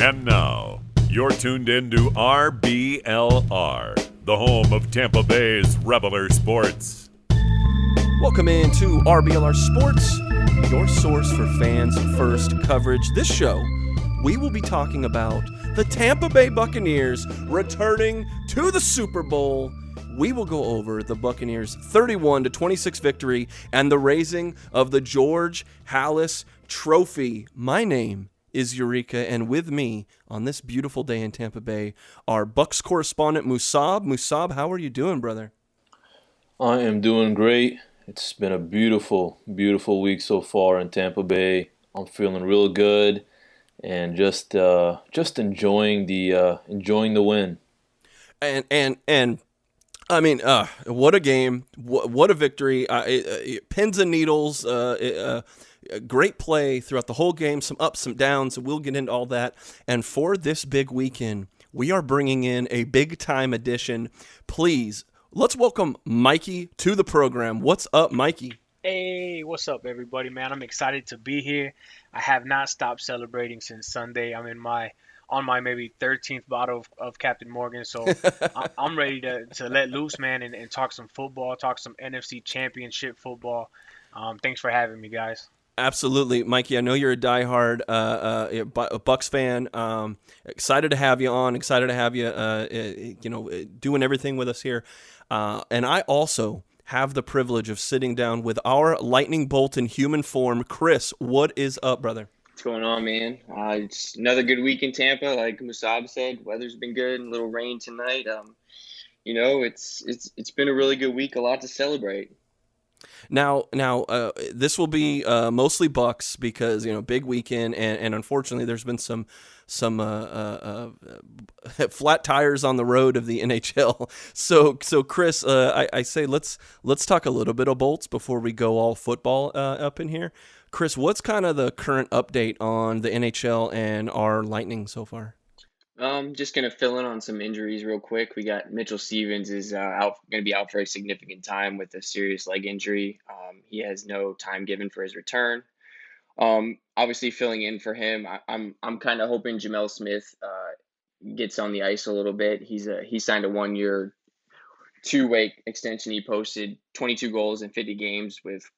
And now, you're tuned in to RBLR, the home of Tampa Bay's Reveler Sports. Welcome into RBLR Sports, your source for fans first coverage. This show, we will be talking about the Tampa Bay Buccaneers returning to the Super Bowl. We will go over the Buccaneers' 31-26 victory and the raising of the George Halas Trophy. My name is Eureka, and with me on this beautiful day in Tampa Bay, our BUCS correspondent Musab. Musab, how are you doing, brother? I am doing great. It's been a beautiful, beautiful week so far in Tampa Bay. I'm feeling real good, and just enjoying the win. And I mean, what a game! What a victory! Pins and needles. Great play throughout the whole game. Some ups, some downs. We'll get into all that. And for this big weekend, we are bringing in a big time edition. Please, let's welcome Mikey to the program. What's up, Mikey? Hey, what's up, everybody, man? I'm excited to be here. I have not stopped celebrating since Sunday. I'm on my maybe 13th bottle of Captain Morgan, so I'm ready to let loose, man, and talk some football, talk some NFC Championship football. Thanks for having me, guys. Absolutely, Mikey. I know you're a diehard Bucks fan. Excited to have you on. Excited to have you, doing everything with us here. And I also have the privilege of sitting down with our lightning bolt in human form, Chris. What is up, brother? What's going on, man? It's another good week in Tampa, like Musab said. Weather's been good, a little rain tonight. It's been a really good week. A lot to celebrate. Now, this will be mostly Bucks because big weekend, and unfortunately, there's been some flat tires on the road of the NHL. So Chris, I say let's talk a little bit of Bolts before we go all football up in here. Chris, what's kind of the current update on the NHL and our Lightning so far? Just gonna fill in on some injuries real quick. We got Mitchell Stevens is going to be out for a significant time with a serious leg injury. He has no time given for his return. Obviously filling in for him, I'm kind of hoping Jamel Smith gets on the ice a little bit. He signed a 1-year, 2-way extension. He posted 22 goals in 50 games with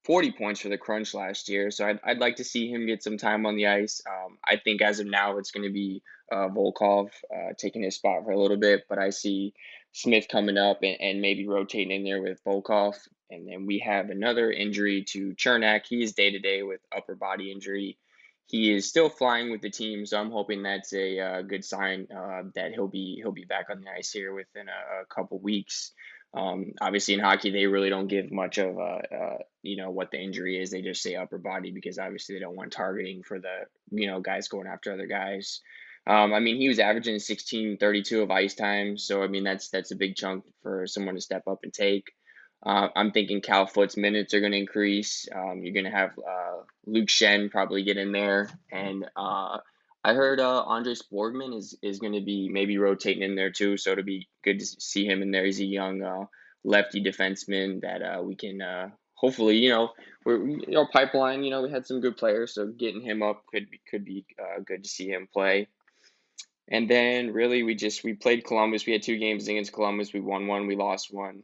40 points for the Crunch last year. So I'd like to see him get some time on the ice. I think as of now, it's going to be Volkov taking his spot for a little bit, but I see Smith coming up and maybe rotating in there with Volkov. And then we have another injury to Chernak. He is day-to-day with upper body injury. He is still flying with the team, so I'm hoping that's a good sign that he'll be back on the ice here within a couple weeks. Obviously in hockey, they really don't give much of what the injury is. They just say upper body because obviously they don't want targeting for the, guys going after other guys. He was averaging 16:32 of ice time. So, that's a big chunk for someone to step up and take. I'm thinking Cal Foot's minutes are going to increase. You're going to have Luke Shen probably get in there. And I heard Andres Borgman is going to be maybe rotating in there too, so it'll be good to see him in there. He's a young lefty defenseman that we can hopefully, we're our pipeline. We had some good players, so getting him up could be good to see him play. And then really we played Columbus. We had 2 games against Columbus. We won 1, we lost 1.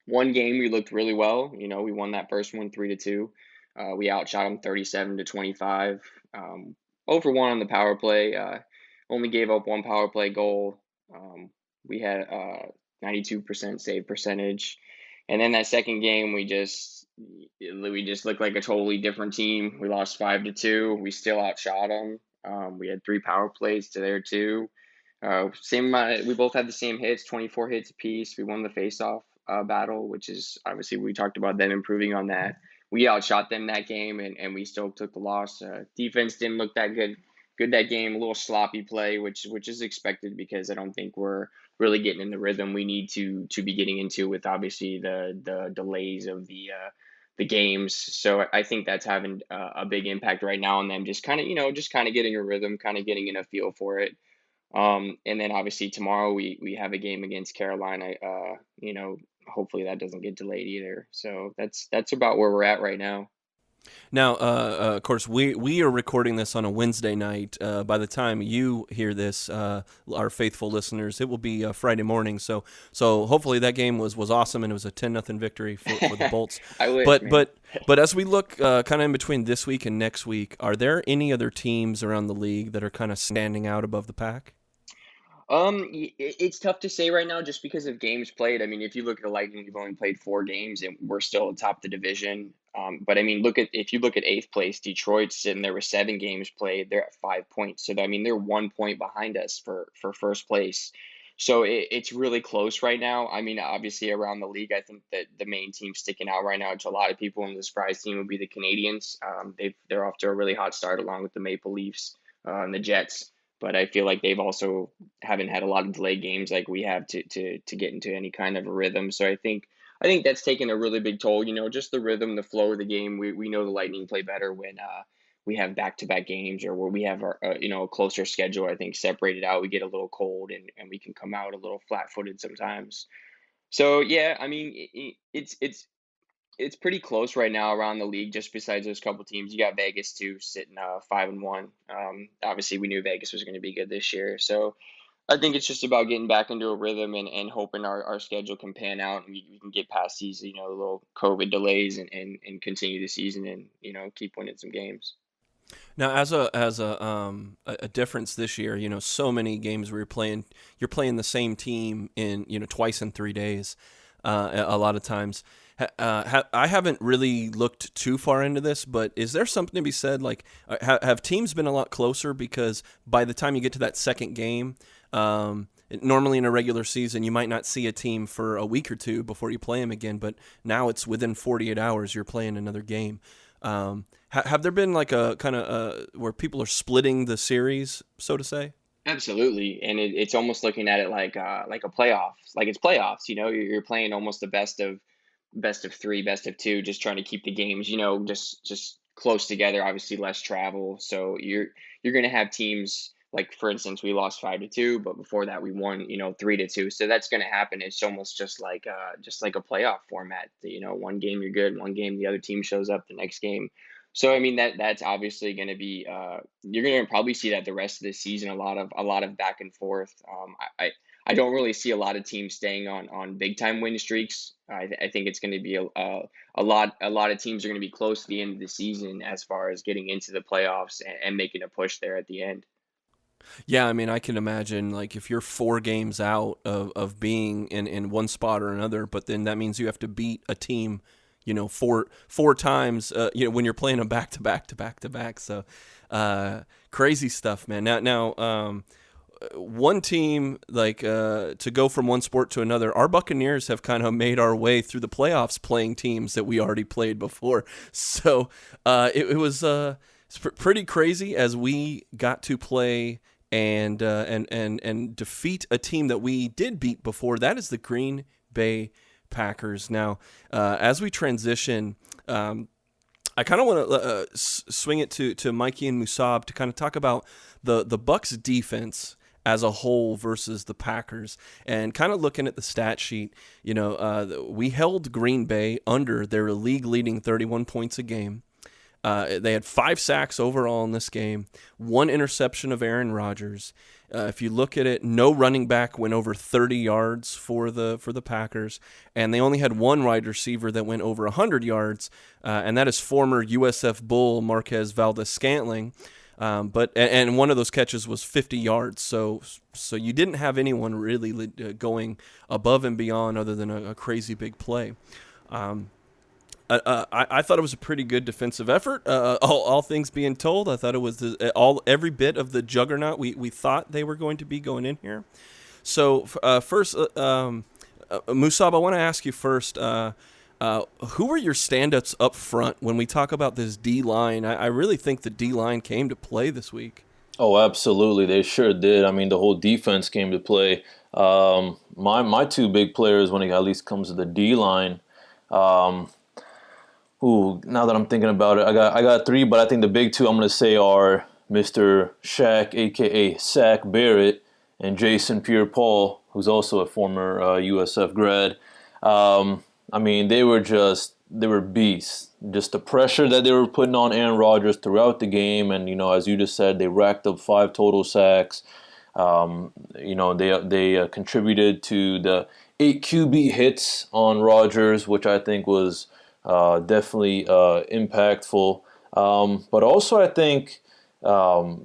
One game we looked really well. We won that first one 3-2. We outshot them 37-25. Over 1 on the power play. Only gave up 1 power play goal. We had 92% save percentage. And then that second game, we just looked like a totally different team. We lost 5-2. We still outshot them. We had 3 power plays to their 2. Same amount. We both had the same hits, 24 hits apiece. We won the faceoff battle, which is obviously we talked about them improving on that. We outshot them that game, and we still took the loss. Defense didn't look that good that game. A little sloppy play, which is expected because I don't think we're really getting in the rhythm we need to be getting into with obviously the delays of the games. So I think that's having a big impact right now on them. Just kind of getting a rhythm, kind of getting in a feel for it. And then obviously tomorrow we have a game against Carolina. Hopefully that doesn't get delayed either. So that's about where we're at right now. Now, of course, we are recording this on a Wednesday night. By the time you hear this, our faithful listeners, it will be Friday morning. So hopefully that game was awesome, and it was a 10-0 victory for the Bolts. I wish, But man. but as we look kind of in between this week and next week, are there any other teams around the league that are kind of standing out above the pack? It's tough to say right now just because of games played. I mean, if you look at the Lightning, we've only played 4 games and we're still at top of the division. But I mean, if you look at eighth place, Detroit's sitting there with 7 games played. They're at 5 points. So I mean, they're 1 point behind us for first place. So it's really close right now. I mean, obviously around the league, I think that the main team sticking out right now to a lot of people, and the surprise team would be the Canadians. They're off to a really hot start along with the Maple Leafs and the Jets. But I feel like they've also haven't had a lot of delayed games like we have to get into any kind of a rhythm. So I think that's taken a really big toll. Just the rhythm, the flow of the game. We know the Lightning play better when we have back-to-back games or where we have our a closer schedule. I think separated out, we get a little cold and we can come out a little flat-footed sometimes. So yeah, I mean it's pretty close right now around the league. Just besides those couple teams, you got Vegas too, sitting 5-1. Obviously, we knew Vegas was going to be good this year, so I think it's just about getting back into a rhythm and hoping our schedule can pan out and we can get past these little COVID delays and continue the season and keep winning some games. Now, as a difference this year, so many games where you're playing the same team in twice in 3 days. A lot of times, I haven't really looked too far into this, but is there something to be said? Like, have teams been a lot closer because by the time you get to that second game, normally in a regular season, you might not see a team for a week or two before you play them again, but now it's within 48 hours you're playing another game. Have there been like a kind of where people are splitting the series, so to say? Absolutely, and it's almost looking at it like a playoffs, like it's playoffs. You're playing almost the best of 3, best of 2, just trying to keep the games, just close together. Obviously, less travel, so you're going to have teams like, for instance, we lost 5-2, but before that we won, 3-2. So that's going to happen. It's almost just like a playoff format. One game you're good, one game the other team shows up the next game. So I mean that's obviously going to be you're going to probably see that the rest of the season, a lot of back and forth. I don't really see a lot of teams staying on big time win streaks. I think it's going to be a lot of teams are going to be close to the end of the season as far as getting into the playoffs and making a push there at the end. Yeah, I mean, I can imagine, like, if you're 4 games out of being in one spot or another, but then that means you have to beat a team, four times, when you're playing them back to back to back to back. So, crazy stuff, man. Now, one team, like, to go from one sport to another, our Buccaneers have kind of made our way through the playoffs playing teams that we already played before. So, it was it's pretty crazy as we got to play and defeat a team that we did beat before. That is the Green Bay Packers. Now, as we transition, I kind of want to swing it to Mikey and Musab to kind of talk about the BUCS defense as a whole versus the Packers, and kind of looking at the stat sheet. We held Green Bay under their league-leading 31 points a game. They had 5 sacks overall in this game, 1 interception of Aaron Rodgers. If you look at it, no running back went over 30 yards for the Packers, and they only had 1 wide receiver that went over 100 yards, and that is former USF Bull Marquez Valdez-Scantling. And one of those catches was 50 yards, so you didn't have anyone really going above and beyond other than a crazy big play. I thought it was a pretty good defensive effort. All things being told, I thought it was every bit of the juggernaut we thought they were going to be going in here. So first, Musab, I want to ask you first. Who were your stand-ups up front when we talk about this D-line? I really think the D-line came to play this week. Oh, absolutely. They sure did. I mean, the whole defense came to play. My 2 big players when it at least comes to the D-line. Now that I'm thinking about it, I got 3, but I think the big 2 I'm going to say are Mr. Shaq, a.k.a. Sack Barrett, and Jason Pierre-Paul, who's also a former USF grad. I mean, they were just they were beasts. Just the pressure that they were putting on Aaron Rodgers throughout the game, and as you just said, they racked up 5 total sacks. They contributed to the 8 QB hits on Rodgers, which I think was definitely impactful. But also, I think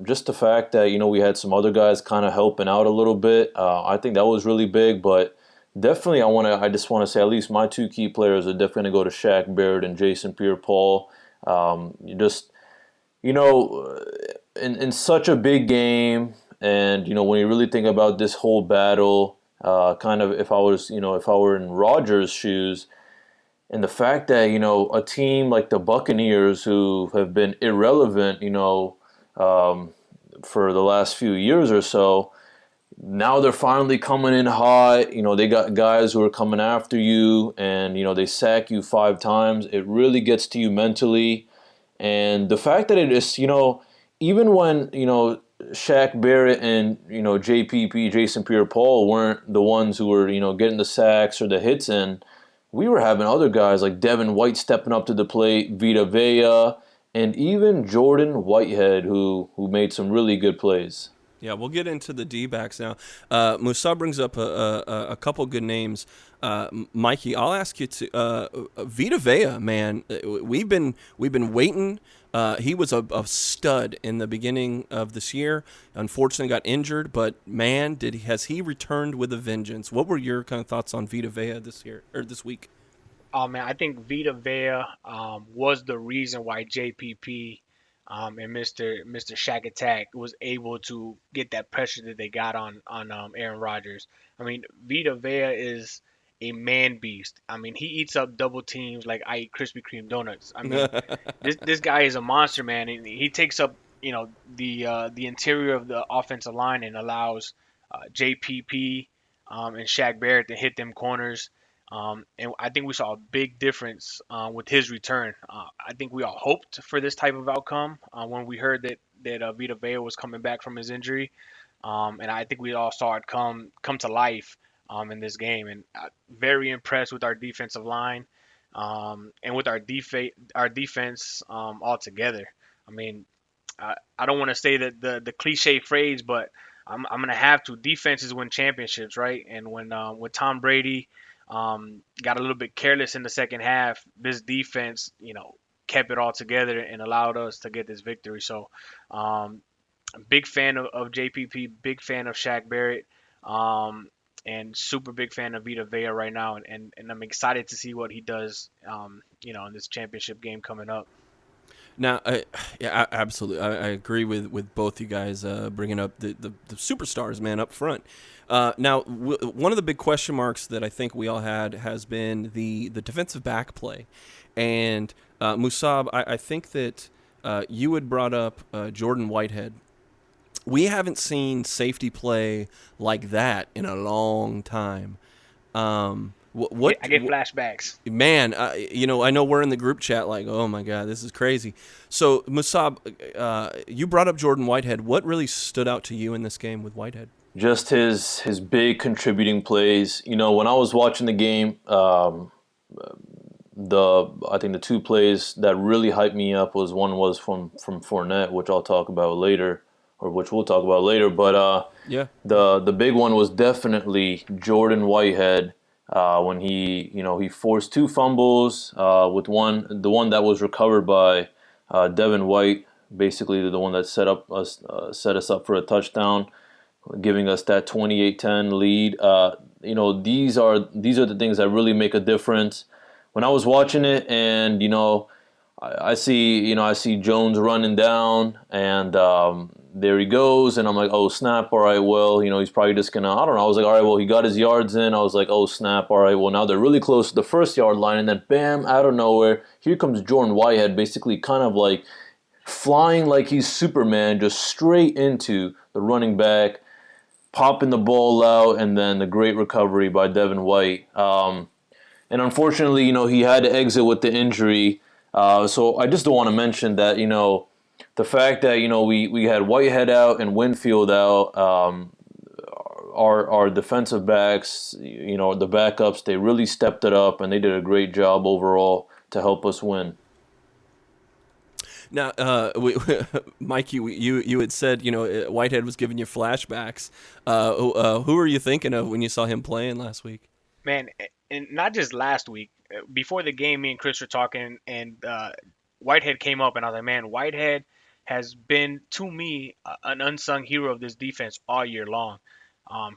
just the fact that we had some other guys kind of helping out a little bit. I think that was really big, but. Definitely, I just want to say at least my 2 key players are definitely going to go to Shaq Barrett and Jason Pierre-Paul. In such a big game, and when you really think about this whole battle, kind of if I were in Rodgers' shoes, and the fact that a team like the Buccaneers, who have been irrelevant, for the last few years or so. Now they're finally coming in hot. They got guys who are coming after you, and they sack you 5 times. It really gets to you mentally, and the fact that it is, even when Shaq Barrett and JPP, Jason Pierre-Paul weren't the ones who were getting the sacks or the hits in, we were having other guys like Devin White stepping up to the plate, Vita Vea, and even Jordan Whitehead who made some really good plays. Yeah, we'll get into the D-backs now. Musa brings up a couple good names. Mikey, I'll ask you to Vita Vea, man. We've been waiting. He was a stud in the beginning of this year. Unfortunately, got injured, but man, has he returned with a vengeance? What were your kind of thoughts on Vita Vea this week? Oh man, I think Vita Vea was the reason why JPP and Mr. Shaq Attack was able to get that pressure that they got on Aaron Rodgers. I mean, Vita Vea is a man beast. I mean, he eats up double teams like I eat Krispy Kreme donuts. I mean, this guy is a monster, man. And he takes up the interior of the offensive line and allows JPP and Shaq Barrett to hit them corners. And I think we saw a big difference with his return. I think we all hoped for this type of outcome when we heard that Vita Vea was coming back from his injury, and I think we all saw it come to life in this game. And very impressed with our defensive line and with our defense altogether. I mean, I don't want to say that the cliche phrase, but I'm gonna have to. Defenses win championships, right? And when with Tom Brady. Got a little bit careless in the second half. This defense, kept it all together and allowed us to get this victory. So, big fan of JPP, big fan of Shaq Barrett, and super big fan of Vita Vea right now. And I'm excited to see what he does, in this championship game coming up. Now, yeah, absolutely. I agree with both you guys bringing up the superstars, man, up front. Now, one of the big question marks that I think we all had has been the defensive back play. And, Musab, I think that you had brought up Jordan Whitehead. We haven't seen safety play like that in a long time. I get flashbacks. Man, I know we're in the group chat like, oh, my God, this is crazy. So, Musab, you brought up Jordan Whitehead. What really stood out to you in this game with Whitehead? Just his big contributing plays. When I was watching the game, I think the 2 plays that really hyped me up was from Fournette, which I'll talk about later, or which we'll talk about later. But the big one was definitely Jordan Whitehead. When he forced 2 fumbles with the one that was recovered by Devin White, basically the one that set us up for a touchdown, giving us that 28-10 lead. These are the things that really make a difference. When I was watching it, and I see Jones running down, and there he goes, and I'm like, oh snap! All right, well, he's probably just gonna. I don't know. I was like, all right, well, he got his yards in. I was like, oh snap! All right, well, now they're really close to the 1st-yard line, and then bam, out of nowhere, here comes Jordan Whitehead, basically kind of like flying like he's Superman, just straight into the running back, popping the ball out, and then the great recovery by Devin White. And unfortunately, he had to exit with the injury. So I just don't want to mention that, the fact that, we had Whitehead out and Winfield out, our defensive backs, the backups, they really stepped it up, and they did a great job overall to help us win. Now, Mikey, you had said Whitehead was giving you flashbacks. Who were you thinking of when you saw him playing last week? Man, and not just last week. Before the game, me and Chris were talking, and Whitehead came up, and I was like, man, Whitehead has been, to me, an unsung hero of this defense all year long.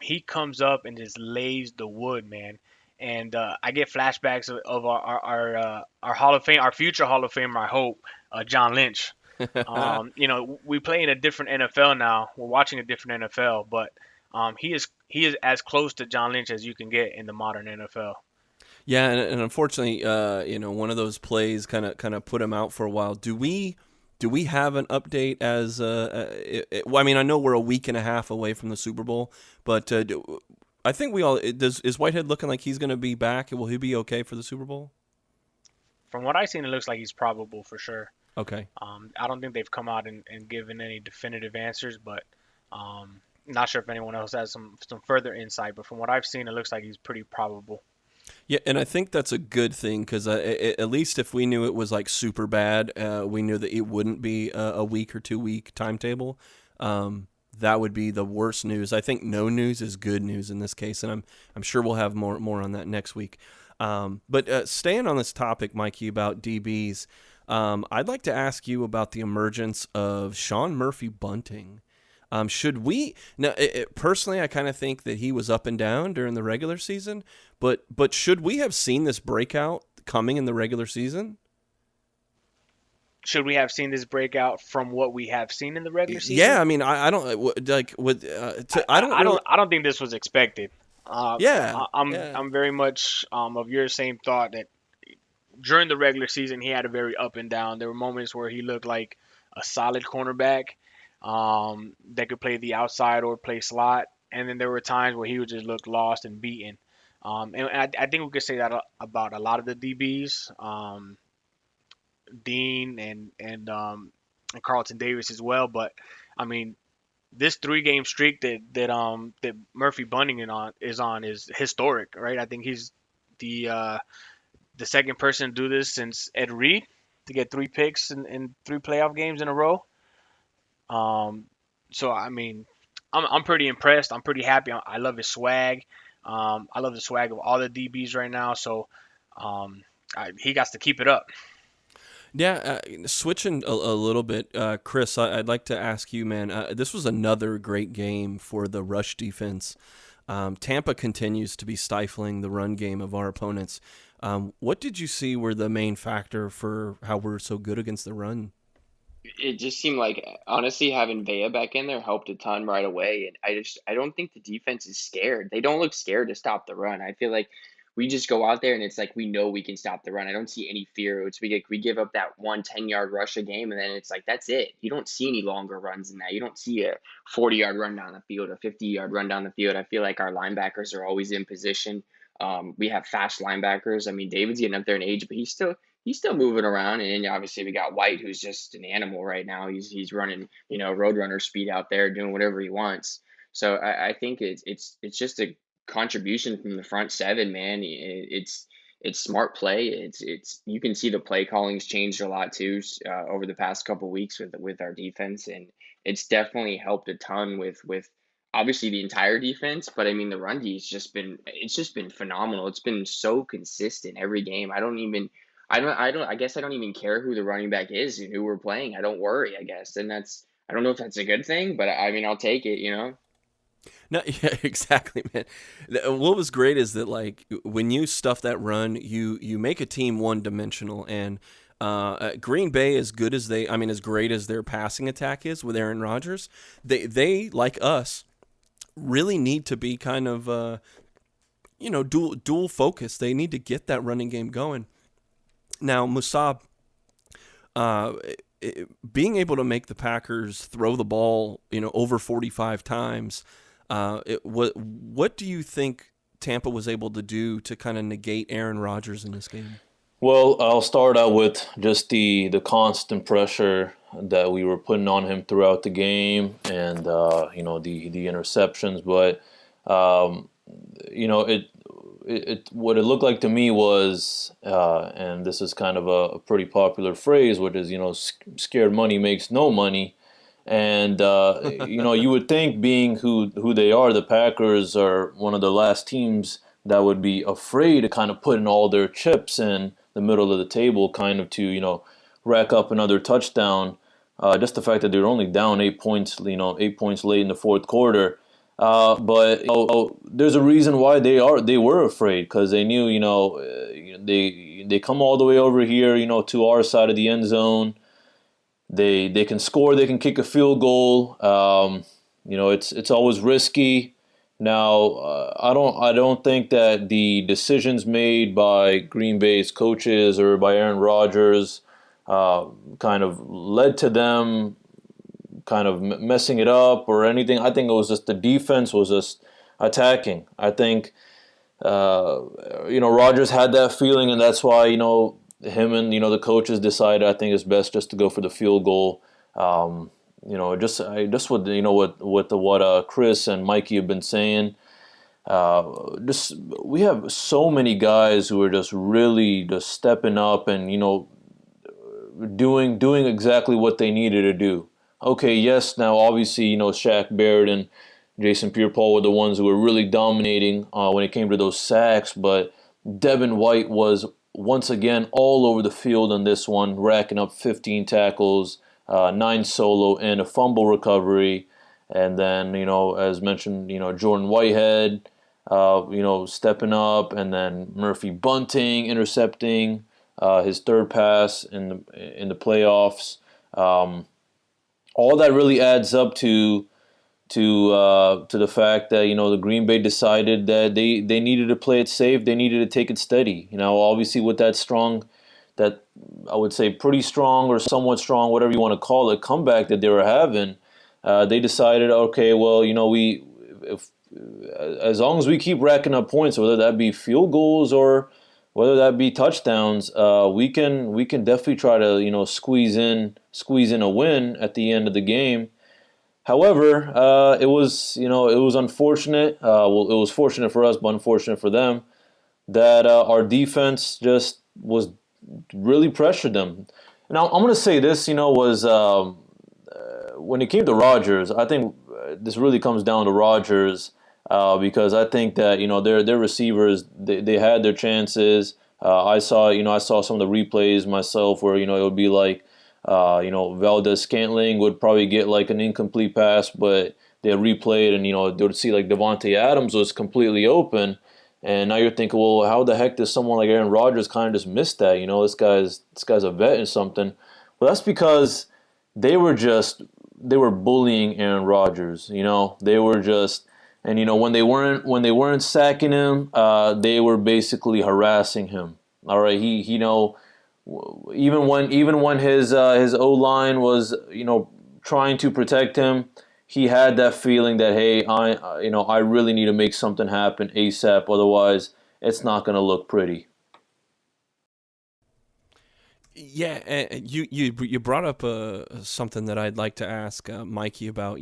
He comes up and just lays the wood, man. And I get flashbacks of our Hall of Fame, our future Hall of Famer, I hope, John Lynch. We play in a different NFL now. We're watching a different NFL, but he is as close to John Lynch as you can get in the modern NFL. Yeah, and unfortunately, one of those plays kind of put him out for a while. Do we have an update as well, I mean, I know we're a week and a half away from the Super Bowl, but I think is Whitehead looking like he's going to be back? Will he be okay for the Super Bowl? From what I've seen, it looks like he's probable for sure. Okay. I don't think they've come out and given any definitive answers, but not sure if anyone else has some further insight. But from what I've seen, it looks like he's pretty probable. Yeah, and I think that's a good thing because at least if we knew it was like super bad, we knew that it wouldn't be a week or 2 week timetable. That would be the worst news. I think no news is good news in this case, and I'm sure we'll have more on that next week. But staying on this topic, Mikey, about DBs, I'd like to ask you about the emergence of Sean Murphy-Bunting. Should we now? Personally, I kind of think that he was up and down during the regular season, but should we have seen this breakout coming in the regular season? Should we have seen this breakout from what we have seen in the regular season? Yeah, I mean, I don't like with I don't think this was expected. I'm very much of your same thought that during the regular season he had a very up and down. There were moments where he looked like a solid cornerback that could play the outside or play slot, and then there were times where he would just look lost and beaten. And I think we could say that about a lot of the DBs, Dean and Carlton Davis as well. But I mean, this 3-game streak that Murphy Bunting is historic, right? I think he's the second person to do this since Ed Reed to get 3 picks in 3 playoff games in a row. So I mean, I'm pretty impressed. I'm pretty happy. I love his swag. I love the swag of all the DBs right now. So he got to keep it up. Yeah, switching a little bit, Chris, I'd like to ask you, man, this was another great game for the rush defense. Tampa continues to be stifling the run game of our opponents. What did you see were the main factor for how we're so good against the run? It just seemed like, honestly, having Vea back in there helped a ton right away. And I don't think the defense is scared. They don't look scared to stop the run. I feel like we just go out there and it's like we know we can stop the run. I don't see any fear. We give up that 1 10-yard rush a game, and then it's like that's it. You don't see any longer runs than that. You don't see a 40-yard run down the field, a 50-yard run down the field. I feel like our linebackers are always in position. We have fast linebackers. I mean, David's getting up there in age, but he's still moving around. And obviously we got White, who's just an animal right now. He's running, roadrunner speed out there, doing whatever he wants. So I think it's just a contribution from the front 7, man. It's smart play. It's you can see the play calling's changed a lot too over the past couple of weeks with our defense, and it's definitely helped a ton with obviously the entire defense. But I mean, the run D it's just been phenomenal. It's been so consistent every game. I guess I don't even care who the running back is and who we're playing. I don't worry, I guess. And I don't know if that's a good thing, but I mean, I'll take it, No, yeah, exactly, man. What was great is that, like, when you stuff that run, you make a team one-dimensional. And Green Bay, as great as their passing attack is with Aaron Rodgers, they like us, really need to be kind of, dual focus. They need to get that running game going. Now, Musab, being able to make the Packers throw the ball, over 45 times, what do you think Tampa was able to do to kind of negate Aaron Rodgers in this game? Well, I'll start out with just the constant pressure that we were putting on him throughout the game, and the interceptions. But what it looked like to me was, and this is kind of a pretty popular phrase, which is, scared money makes no money. And, you would think, being who they are, the Packers are one of the last teams that would be afraid to kind of put in all their chips in the middle of the table, kind of to, rack up another touchdown. Just the fact that they're only down 8 points, 8 points late in the fourth quarter. But there's a reason why they were afraid, because they knew, they come all the way over here, to our side of the end zone. They can score, they can kick a field goal. It's always risky. Now, I don't think that the decisions made by Green Bay's coaches or by Aaron Rodgers kind of led to them kind of messing it up or anything. I think it was just the defense was just attacking. I think Rodgers had that feeling, and that's why him and the coaches decided, I think it's best just to go for the field goal. Just with what Chris and Mikey have been saying. We have so many guys who are just really just stepping up and doing exactly what they needed to do. Okay, yes, now obviously Shaq Barrett and Jason Pierre-Paul were the ones who were really dominating when it came to those sacks, but Devin White was once again all over the field on this one, racking up 15 tackles, 9 solo, and a fumble recovery. And then, as mentioned, Jordan Whitehead, stepping up, and then Murphy Bunting intercepting his third pass in the playoffs. All that really adds up to the fact that the Green Bay decided that they needed to play it safe, they needed to take it steady. Obviously with that I would say pretty strong or somewhat strong, whatever you want to call it, comeback that they were having, they decided, okay, well, if as long as we keep racking up points, whether that be field goals or whether that be touchdowns, we can definitely try to squeeze in a win at the end of the game. However, it was unfortunate. It was fortunate for us, but unfortunate for them that our defense just was really pressured them. Now I'm going to say this, was when it came to Rodgers, I think this really comes down to Rodgers. Because I think that their receivers, they had their chances. I saw some of the replays myself where it would be like Valdez-Scantling would probably get like an incomplete pass, but they replay it and they would see like Devontae Adams was completely open, and now you're thinking, well, how the heck does someone like Aaron Rodgers kind of just miss that? This guy's a vet and something. Well, that's because they were bullying Aaron Rodgers. They were just. And when they weren't sacking him, they were basically harassing him. All right, he even when his O-line was trying to protect him, he had that feeling that, hey, I really need to make something happen ASAP, otherwise it's not going to look pretty. Yeah, and you brought up something that I'd like to ask Mikey about.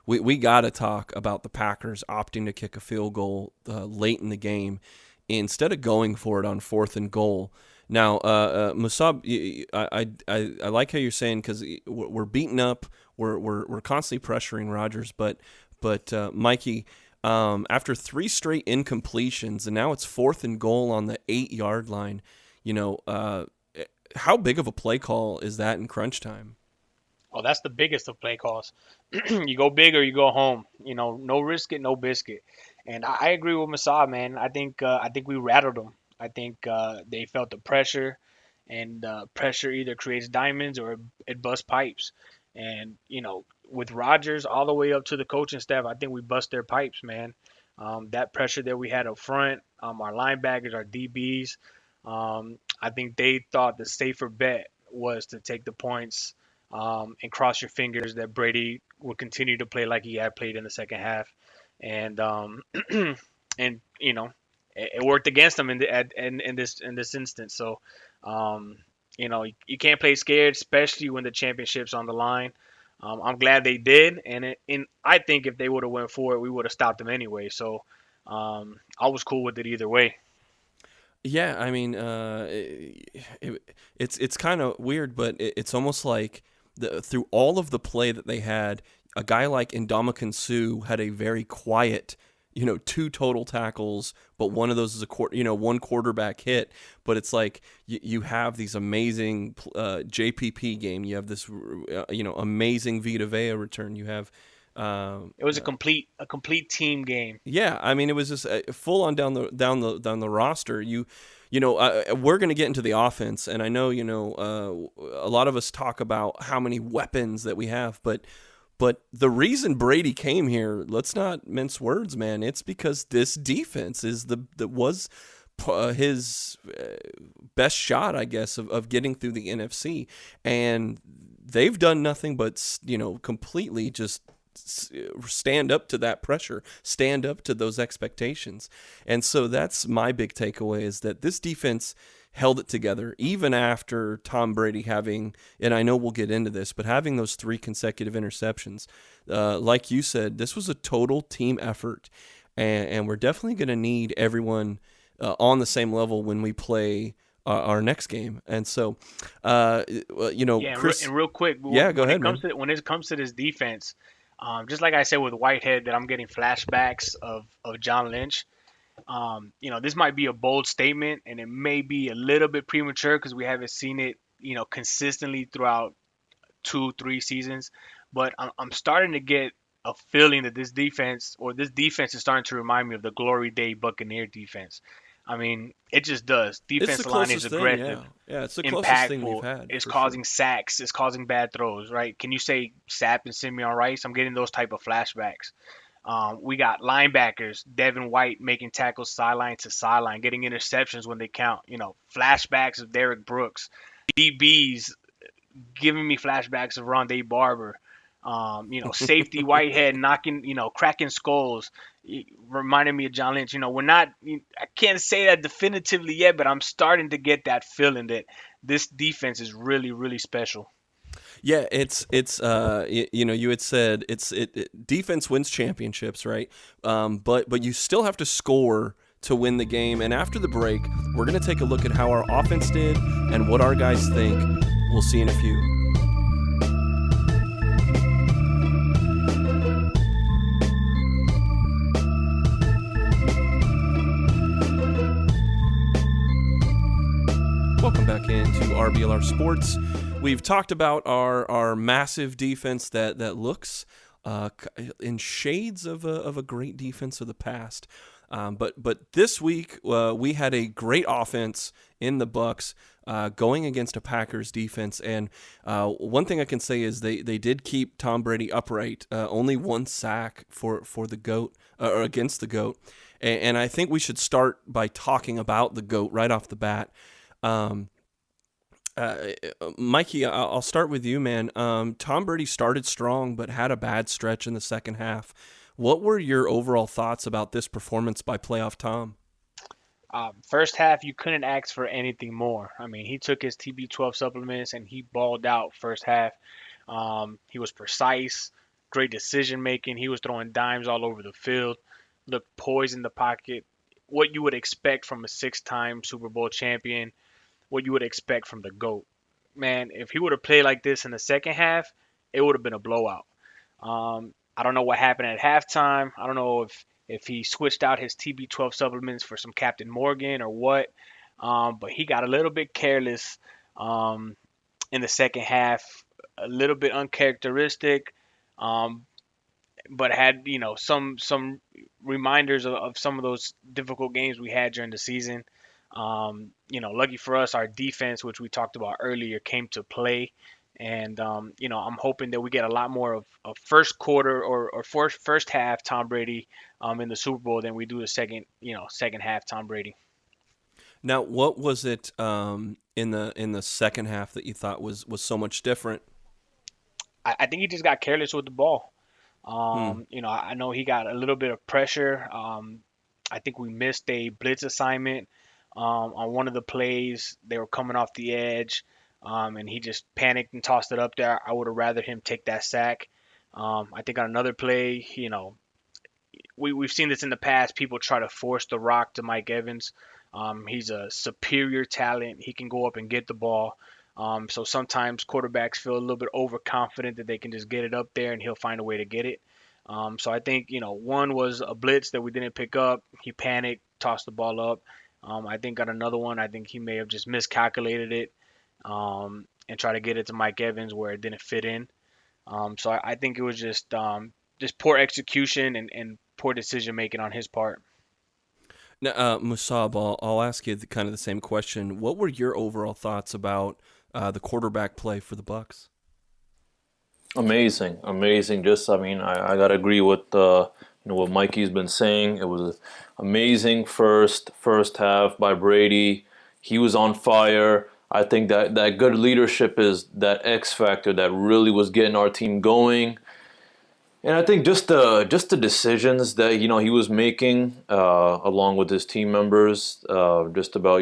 We got to talk about the Packers opting to kick a field goal late in the game instead of going for it on 4th and goal. Now, Musab, I like how you're saying, because we're beaten up, we're constantly pressuring Rodgers, but Mikey, after 3 straight incompletions and now it's 4th and goal on the 8-yard line, how big of a play call is that in crunch time? Oh, that's the biggest of play calls. You go big or you go home. No risk it, no biscuit. And I agree with Masad, man. I think we rattled them. I think they felt the pressure, and pressure either creates diamonds or it busts pipes. And with Rodgers all the way up to the coaching staff, I think we bust their pipes, man. That pressure that we had up front, our linebackers, our DBs. I think they thought the safer bet was to take the points and cross your fingers that Brady would continue to play like he had played in the second half. And and it worked against them in this instance. So you can't play scared, especially when the championship's on the line. I'm glad they did, and I think if they would have went for it, we would have stopped them anyway. So I was cool with it either way. Yeah, I mean, it's kind of weird, but it's almost like through all of the play that they had, a guy like Ndamukong Suh had a very quiet, two total tackles, but one of those is one quarterback hit. But it's like you have these amazing JPP game. You have this, amazing Vita Vea return. You have. It was a complete team game. Yeah, I mean, it was just full on down the roster. We're going to get into the offense, and I know a lot of us talk about how many weapons that we have, but the reason Brady came here, let's not mince words, man. It's because this defense is his best shot, I guess, of getting through the NFC, and they've done nothing but completely just stand up to that pressure, stand up to those expectations. And so that's my big takeaway, is that this defense held it together even after Tom Brady having, and I know we'll get into this, but having those 3 consecutive interceptions. Like you said, this was a total team effort, and we're definitely going to need everyone on the same level when we play our next game. And so, Chris, and real quick, yeah, go ahead, man. When it comes to this defense, just like I said with Whitehead, that I'm getting flashbacks of John Lynch. This might be a bold statement, and it may be a little bit premature because we haven't seen it, consistently throughout 2-3 seasons. But I'm starting to get a feeling that this defense is starting to remind me of the Glory Day Buccaneer defense. I mean, it just does. Defensive line is aggressive. Thing, yeah, it's the closest thing we've had. It's causing sacks. It's causing bad throws, right? Can you say Sapp and Simeon Rice? I'm getting those type of flashbacks. We got linebackers, Devin White making tackles sideline to sideline, getting interceptions when they count. Flashbacks of Derek Brooks. DBs giving me flashbacks of Rondé Barber. Safety Whitehead cracking skulls. Reminded me of John Lynch. I can't say that definitively yet, but I'm starting to get that feeling that this defense is really, really special. Yeah, you had said defense wins championships, right? But you still have to score to win the game. And after the break, we're going to take a look at how our offense did and what our guys think. We'll see in a few. Welcome back into RBLR Sports. We've talked about our massive defense that looks in shades of a great defense of the past. But this week we had a great offense in the BUCS going against a Packers defense. And one thing I can say is they did keep Tom Brady upright. Only 1 sack for the GOAT or against the GOAT. And I think we should start by talking about the GOAT right off the bat. Mikey, I'll start with you, man. Tom Brady started strong, but had a bad stretch in the second half. What were your overall thoughts about this performance by Playoff Tom? First half, you couldn't ask for anything more. I mean, he took his TB12 supplements and he balled out first half. He was precise, great decision making. He was throwing dimes all over the field, looked poised in the pocket. What you would expect from a 6-time Super Bowl champion. What you would expect from the GOAT. Man, if he would have played like this in the second half, it would have been a blowout. I don't know what happened at halftime. I don't know if he switched out his TB12 supplements for some Captain Morgan or what. But he got a little bit careless in the second half, a little bit uncharacteristic, but had some reminders of some of those difficult games we had during the season. Lucky for us, our defense, which we talked about earlier, came to play. And, I'm hoping that we get a lot more of first quarter or first half Tom Brady in the Super Bowl than we do the second half Tom Brady. Now, what was it in the second half that you thought was so much different? I think he just got careless with the ball. I know he got a little bit of pressure. I think we missed a blitz assignment. On one of the plays, they were coming off the edge, and he just panicked and tossed it up there. I would have rather him take that sack. I think on another play, we've seen this in the past. People try to force the rock to Mike Evans. He's a superior talent. He can go up and get the ball. So sometimes quarterbacks feel a little bit overconfident that they can just get it up there and he'll find a way to get it. So I think, one was a blitz that we didn't pick up. He panicked, tossed the ball up. I think on another one, I think he may have just miscalculated it and tried to get it to Mike Evans where it didn't fit in. So I think it was just poor execution and poor decision making on his part. Now, Musab, I'll ask you kind of the same question. What were your overall thoughts about the quarterback play for the Bucs? Amazing. I gotta agree with what Mikey's been saying. It was an amazing first half by Brady. He was on fire. I think that good leadership is that X factor that really was getting our team going. And I think just the decisions that he was making along with his team members, just about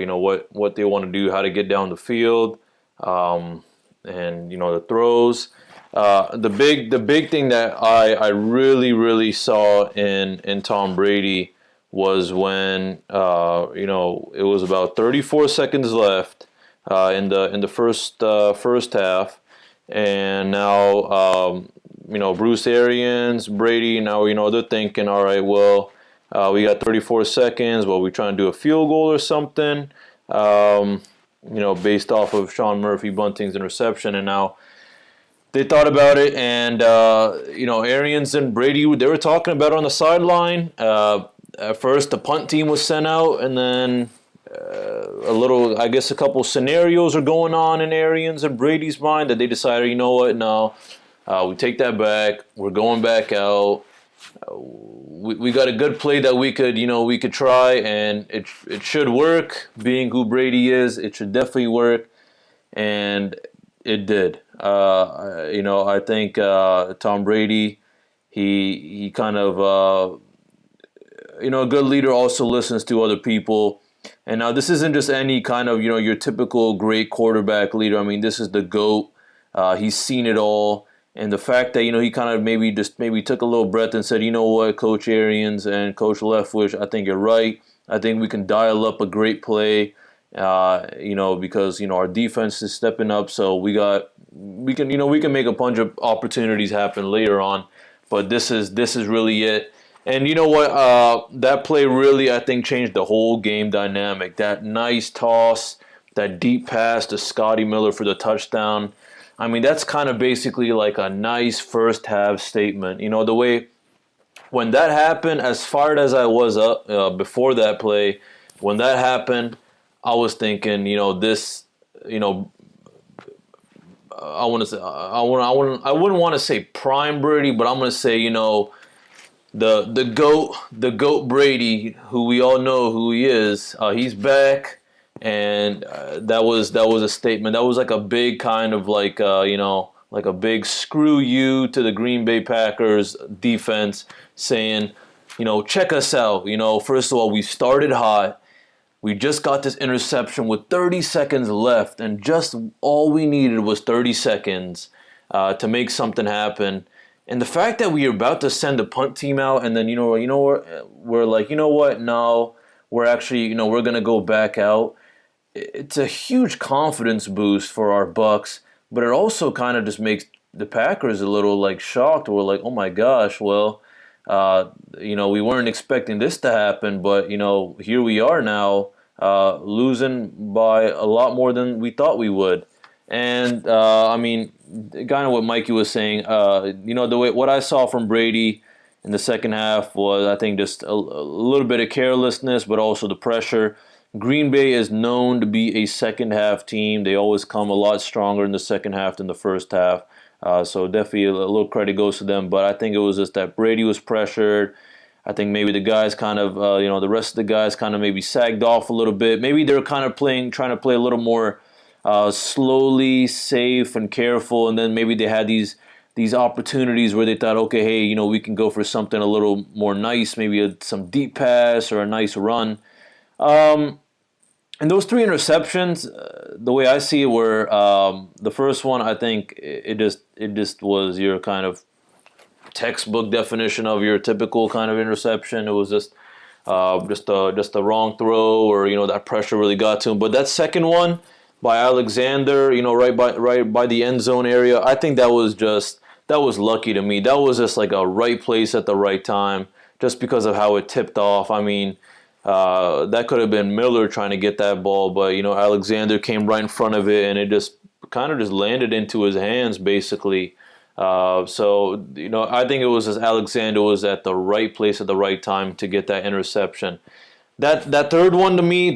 what they want to do, how to get down the field, and the throws. The big thing that I really saw in Tom Brady was when it was about 34 seconds left in the first half, and now Bruce Arians, Brady, now they're thinking, all right, well, we got 34 seconds. Well, we trying to do a field goal or something, based off of Sean Murphy Bunting's interception, and now they thought about it, and Arians and Brady, they were talking about it on the sideline. At first, the punt team was sent out, and then a couple scenarios are going on in Arians and Brady's mind that they decided, you know what, no, we take that back. We're going back out. We got a good play that we could try, and it should work. Being who Brady is, it should definitely work, and it did. I think Tom Brady, he kind of, a good leader also listens to other people. And now this isn't just any kind of, your typical great quarterback leader. I mean, this is the GOAT. He's seen it all. And the fact that, he kind of maybe took a little breath and said, you know what, Coach Arians and Coach Leftwich, I think you're right. I think we can dial up a great play, because, our defense is stepping up. So we can make a bunch of opportunities happen later on. But this is really it. And you know what? That play really, I think, changed the whole game dynamic. That nice toss, that deep pass to Scotty Miller for the touchdown. I mean, that's kind of basically like a nice first half statement. The way when that happened, as fired as I was up before that play, when that happened, I was thinking, I wouldn't want to say prime Brady, but I'm going to say, the GOAT Brady, who we all know who he is, he's back. And that was a statement. That was like a big kind of like a big screw you to the Green Bay Packers defense, saying, check us out. First of all, we started hot. We just got this interception with 30 seconds left, and just all we needed was 30 seconds to make something happen. And the fact that we were about to send the punt team out, and then we're like, you know what? No, we're actually we're gonna go back out. It's a huge confidence boost for our Bucs, but it also kind of just makes the Packers a little like shocked. We're like, oh my gosh, well, we weren't expecting this to happen, but here we are now, losing by a lot more than we thought we would. And kind of what Mikey was saying, the way what I saw from Brady in the second half was, I think, just a little bit of carelessness, but also the pressure. Green Bay is known to be a second half team. They always come a lot stronger in the second half than the first half. So definitely a little credit goes to them. But I think it was just that Brady was pressured. I think maybe the guys kind of, the rest of the guys kind of maybe sagged off a little bit. Maybe they're kind of trying to play a little more slowly, safe, and careful. And then maybe they had these opportunities where they thought, okay, hey, we can go for something a little more nice, maybe some deep pass or a nice run. And those three interceptions, the way I see it, were the first one. I think it just was your kind of textbook definition of your typical kind of interception. It was just a wrong throw, or that pressure really got to him. But that second one by Alexander, right by the end zone area, I think that was lucky to me. That was just like a right place at the right time, just because of how it tipped off. I mean, that could have been Miller trying to get that ball, but Alexander came right in front of it, and it just kind of just landed into his hands basically. So I think it was just Alexander was at the right place at the right time to get that interception. That third one to me, I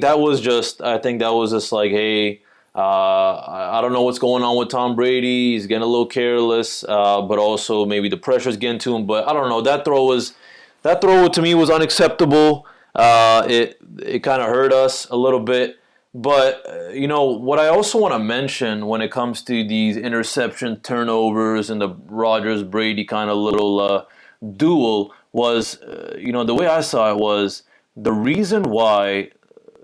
think that was just like, hey, I don't know what's going on with Tom Brady. He's getting a little careless, but also maybe the pressure's getting to him. But I don't know. That throw to me was unacceptable. It kind of hurt us a little bit. But, what I also want to mention when it comes to these interception turnovers and the Rodgers-Brady kind of little duel was, the way I saw it was the reason why,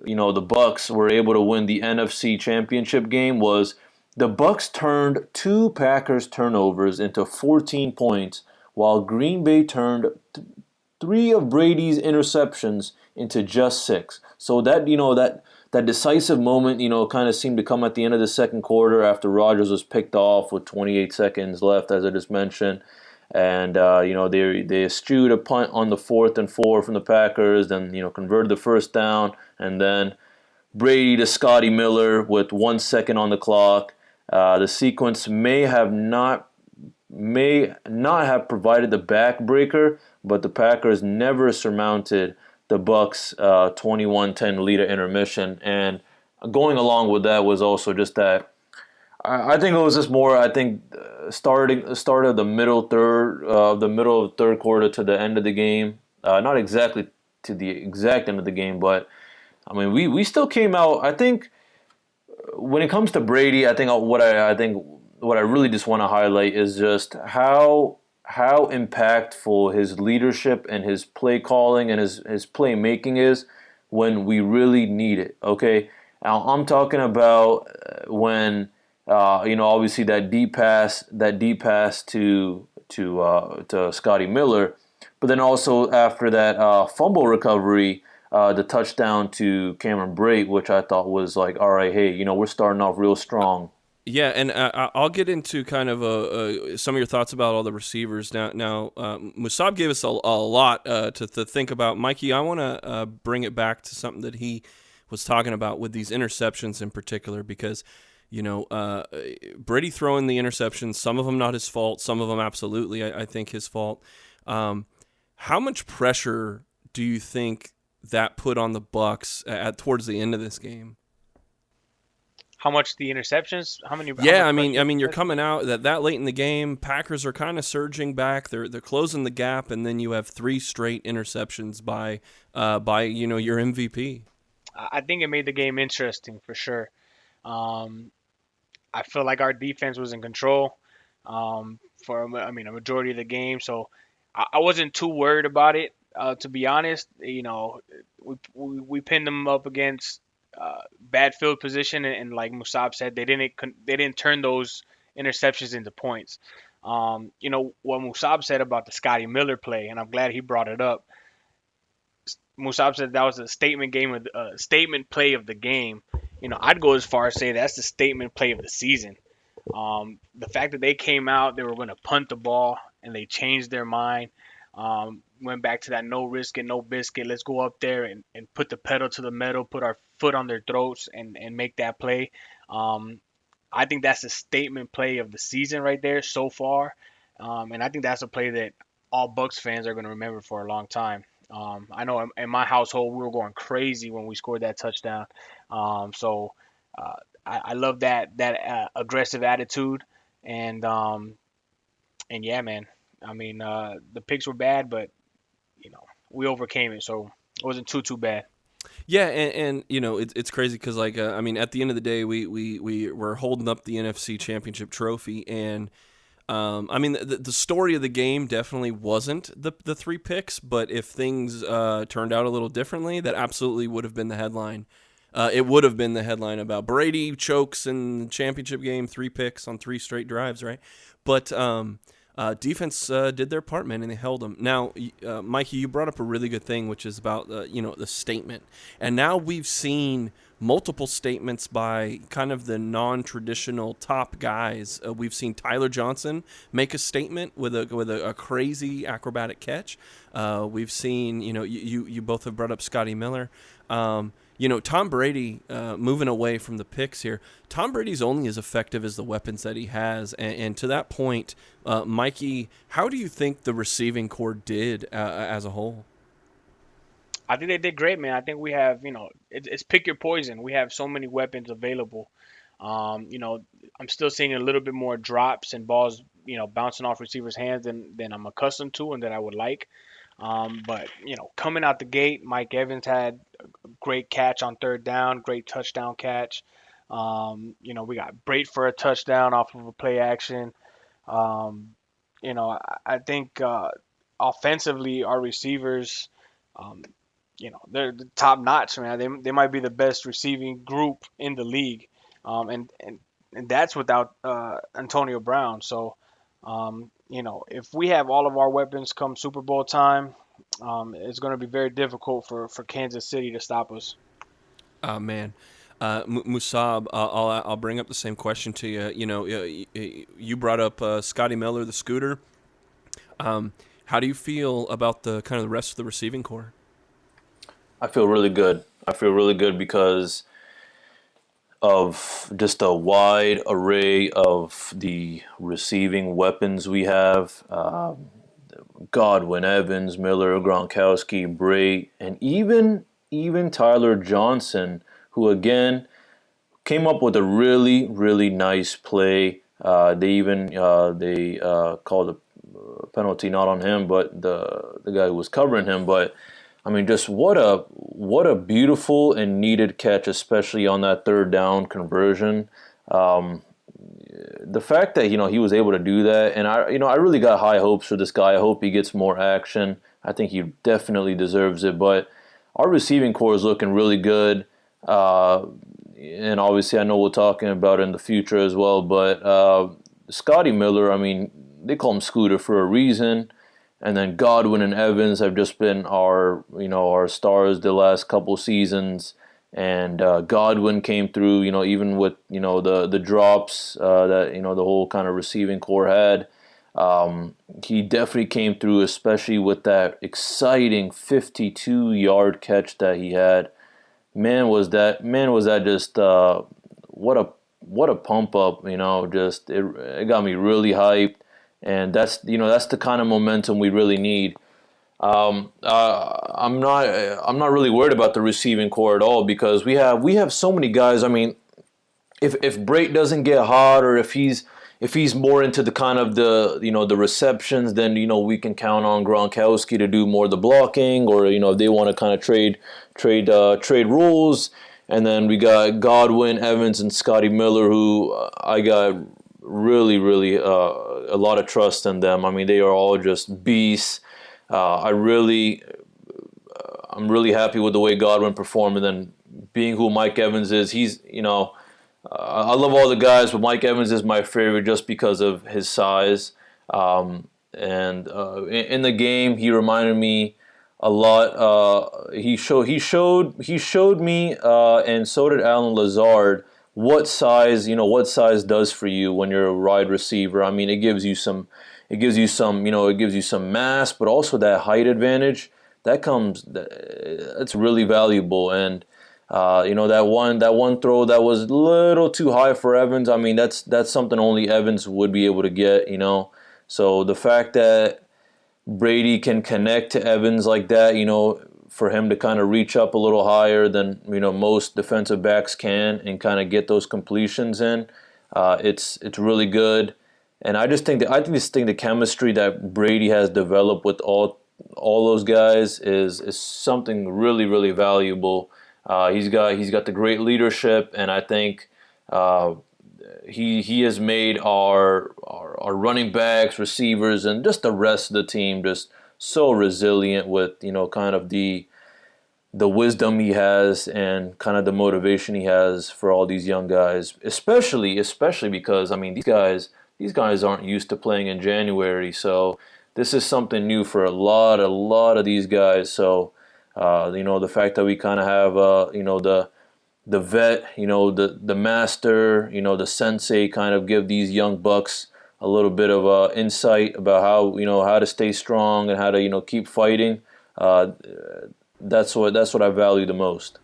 the BUCS were able to win the NFC Championship game was the BUCS turned 2 Packers turnovers into 14 points, while Green Bay turned 3 of Brady's interceptions into just 6. So that decisive moment, kind of seemed to come at the end of the second quarter after Rodgers was picked off with 28 seconds left, as I just mentioned. And, they eschewed a punt on the 4th and 4 from the Packers, then, converted the first down, and then Brady to Scotty Miller with 1 second on the clock. The sequence may not have provided the backbreaker, but the Packers never surmounted the BUCS 21-10 lead at intermission. And going along with that was also just that I think it was just more, start of the middle of the third quarter to the end of the game. Not exactly to the exact end of the game, but I mean we still came out. I think when it comes to Brady, I think what I really just want to highlight is just how impactful his leadership and his play calling and his play making is when we really need it. Okay, now I'm talking about when obviously that deep pass to Scotty Miller, but then also after that fumble recovery, the touchdown to Cameron Brate, which I thought was like, all right, hey, we're starting off real strong. Yeah, and I'll get into kind of some of your thoughts about all the receivers. Now Musab gave us a lot to think about. Mikey, I want to bring it back to something that he was talking about with these interceptions in particular, because Brady throwing the interceptions, some of them not his fault, some of them absolutely, I think, his fault. How much pressure do you think that put on the BUCS towards the end of this game? How much the interceptions? How many? Yeah, I mean, you're coming out that late in the game. Packers are kind of surging back. They're closing the gap, and then you have 3 straight interceptions by your MVP. I think it made the game interesting for sure. I feel like our defense was in control for a majority of the game, so I wasn't too worried about it. To be honest, we pinned them up against bad field position, and like Musab said, they didn't turn those interceptions into points. What Musab said about the Scotty Miller play, and I'm glad he brought it up. Musab said that was a statement play of the game. I'd go as far as say that's the statement play of the season. The fact that they came out, they were going to punt the ball, and they changed their mind. Went back to that no risk and no biscuit. Let's go up there and put the pedal to the metal, put our foot on their throats, and make that play. I think that's a statement play of the season right there so far. And I think that's a play that all BUCS fans are going to remember for a long time. I know in my household, we were going crazy when we scored that touchdown. So I love that aggressive attitude. And yeah, man. I mean, the picks were bad, but we overcame it, so it wasn't too bad. Yeah, and it's crazy because at the end of the day, we were holding up the NFC Championship trophy, and the story of the game definitely wasn't the 3 picks, but if things turned out a little differently, that absolutely would have been the headline. It would have been the headline about Brady chokes in the championship game, 3 picks on 3 straight drives, right? But defense did their part, man, and they held them. Now, Mikey, you brought up a really good thing, which is about the statement. And now we've seen multiple statements by kind of the non-traditional top guys. We've seen Tyler Johnson make a statement with a crazy acrobatic catch. We've seen, you both have brought up Scotty Miller. Tom Brady moving away from the picks here. Tom Brady's only as effective as the weapons that he has. And to that point, Mikey, how do you think the receiving corps did as a whole? I think they did great, man. I think we have, it's pick your poison. We have so many weapons available. I'm still seeing a little bit more drops and balls, bouncing off receivers' hands than I'm accustomed to and that I would like. But coming out the gate, Mike Evans had a great catch on third down, great touchdown catch. We got Brate for a touchdown off of a play action. I think offensively, our receivers, they're the top notch, man. They might be the best receiving group in the league, and that's without Antonio Brown. So, if we have all of our weapons come Super Bowl time, it's going to be very difficult for Kansas City to stop us. Man. Musab, I'll bring up the same question to you. You brought up Scotty Miller, the scooter. How do you feel about the kind of the rest of the receiving corps? I feel really good. I feel really good because of just a wide array of the receiving weapons we have. Godwin, Evans, Miller, Gronkowski, Brate, and even Tyler Johnson, who again came up with a really, really nice play. They called a penalty not on him, but the guy who was covering him. But I mean, just what a beautiful and needed catch, especially on that third down conversion. The fact that he was able to do that, and I really got high hopes for this guy. I hope he gets more action. I think he definitely deserves it. But our receiving corps is looking really good, and obviously I know we're talking about it in the future as well. But Scotty Miller, I mean, they call him Scooter for a reason. And then Godwin and Evans have just been our stars the last couple seasons. And Godwin came through, even with, the drops that, the whole kind of receiving corps had. He definitely came through, especially with that exciting 52-yard catch that he had. Man, was that just what a pump up, just it got me really hyped. And that's the kind of momentum we really need. I'm not really worried about the receiving corps at all because we have so many guys. I mean, if Brate doesn't get hot or if he's more into the kind of the receptions, then we can count on Gronkowski to do more of the blocking, or if they want to kind of trade roles. And then we got Godwin, Evans, and Scotty Miller, who I got really, really a lot of trust in them. I mean, they are all just beasts. I'm really happy with the way Godwin performed, and then being who Mike Evans is, he's I love all the guys, but Mike Evans is my favorite just because of his size. And in the game, he reminded me a lot. He showed me, and so did Alan Lazard, what size does for you when you're a wide receiver. I mean, it gives you some mass, but also that height advantage that's really valuable. And that one throw that was a little too high for Evans. I mean, that's something only Evans would be able to get. So the fact that Brady can connect to Evans like that, for him to kind of reach up a little higher than most defensive backs can and kind of get those completions in, it's really good. And I just think the chemistry that Brady has developed with all those guys is something really, really valuable. He's got the great leadership, and I think he has made our running backs, receivers, and just the rest of the team just so resilient with kind of the wisdom he has and kind of the motivation he has for all these young guys, especially because I mean these guys, these guys aren't used to playing in January, so this is something new for a lot of these guys. So, the fact that we kind of have, the vet, the master, the sensei kind of give these young bucks a little bit of insight about how to stay strong and how to keep fighting. That's what I value the most.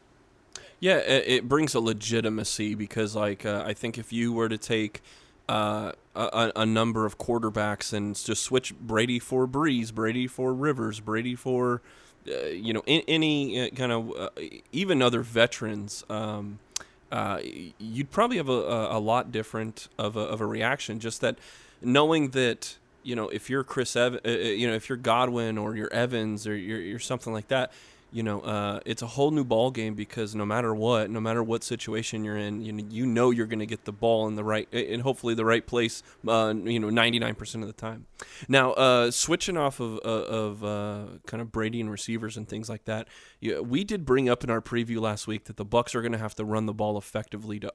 Yeah, it brings a legitimacy because, I think if you were to take a number of quarterbacks and just switch Brady for Breeze, Brady for Rivers, Brady for any kind of even other veterans, you'd probably have a lot different of a reaction. Just that knowing that if you're if you're Godwin or you're Evans or you're something like that. It's a whole new ball game because no matter what situation you're in, you're going to get the ball in the right and hopefully the right place, 99% of the time. Now, switching off of kind of Brady and receivers and things like that, we did bring up in our preview last week that the Bucs are going to have to run the ball effectively to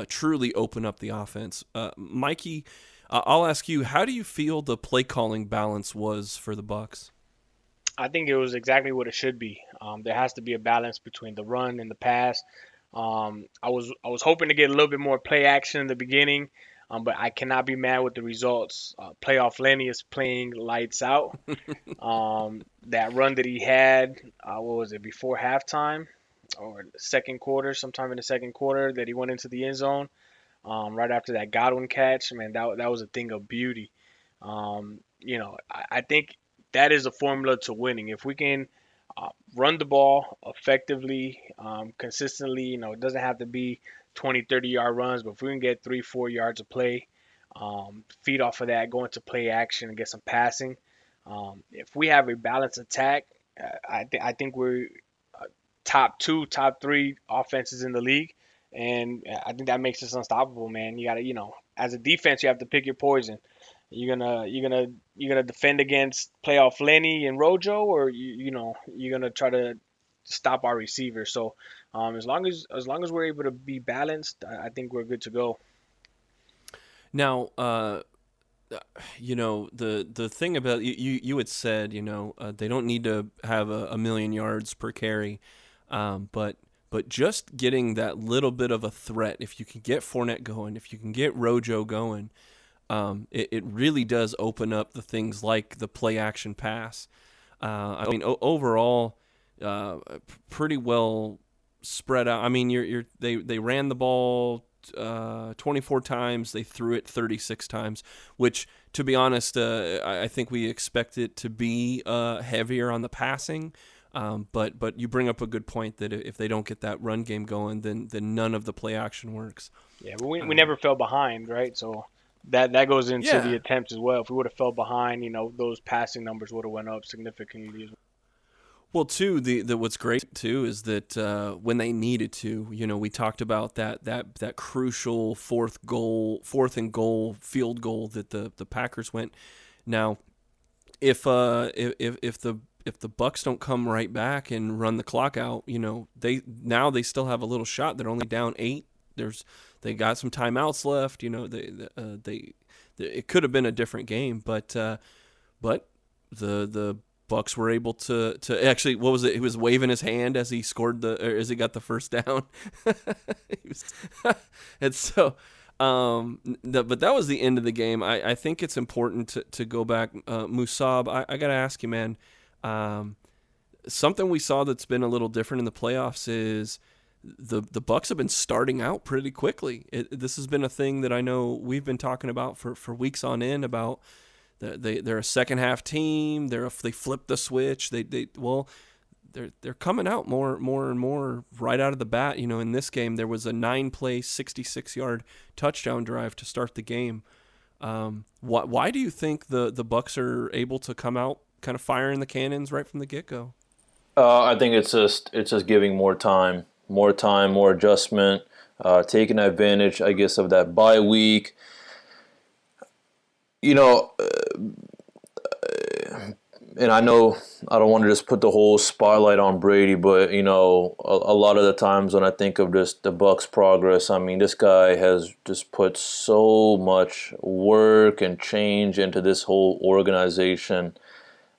truly open up the offense. Mikey, I'll ask you, how do you feel the play calling balance was for the Bucs? I think it was exactly what it should be. There has to be a balance between the run and the pass. I was hoping to get a little bit more play action in the beginning, but I cannot be mad with the results. Playoff Lenny is playing lights out. That run that he had, what was it, before halftime or the second quarter, sometime in the second quarter that he went into the end zone, right after that Godwin catch, man, that was a thing of beauty. I think that is a formula to winning. If we can run the ball effectively, consistently, it doesn't have to be 20, 30-yard runs, but if we can get 3-4 yards of play, feed off of that, go into play action and get some passing. If we have a balanced attack, I think we're top 2, top 3 offenses in the league. And I think that makes us unstoppable, man. You got to, as a defense, you have to pick your poison. You're gonna defend against playoff Lenny and Rojo, or you're gonna try to stop our receivers. So as long as we're able to be balanced, I think we're good to go. Now, the thing about you had said, they don't need to have a million yards per carry, but just getting that little bit of a threat, if you can get Fournette going, if you can get Rojo going. It really does open up the things like the play action pass. Overall, pretty well spread out. I mean, they ran the ball 24 times. They threw it 36 times, which, to be honest, I think we expect it to be heavier on the passing. But you bring up a good point that if they don't get that run game going, then none of the play action works. Yeah, but we never fell behind, right? So. That goes into the attempts as well. If we would have fell behind, those passing numbers would have went up significantly as well. Well, too, the what's great too is that when they needed to, we talked about that crucial fourth and goal field goal that the Packers went. Now, if the Bucs don't come right back and run the clock out, they still have a little shot. They're only down 8. They got some timeouts left. It could have been a different game, but the Bucs were able to actually, what was it? He was waving his hand as he as he got the first down. And so, but that was the end of the game. I think it's important to go back. Musab, I got to ask you, man. Something we saw that's been a little different in the playoffs is the Bucs have been starting out pretty quickly. This has been a thing that I know we've been talking about for weeks on end about. They're a second half team. They flip the switch. They're coming out more and more right out of the bat. In this game there was a 9-play 66-yard touchdown drive to start the game. Why do you think the Bucs are able to come out kind of firing the cannons right from the get-go? I think it's just giving more time, more adjustment, taking advantage, I guess, of that bye week. and I know I don't want to just put the whole spotlight on Brady, but a lot of the times when I think of just the Bucks' progress, I mean, this guy has just put so much work and change into this whole organization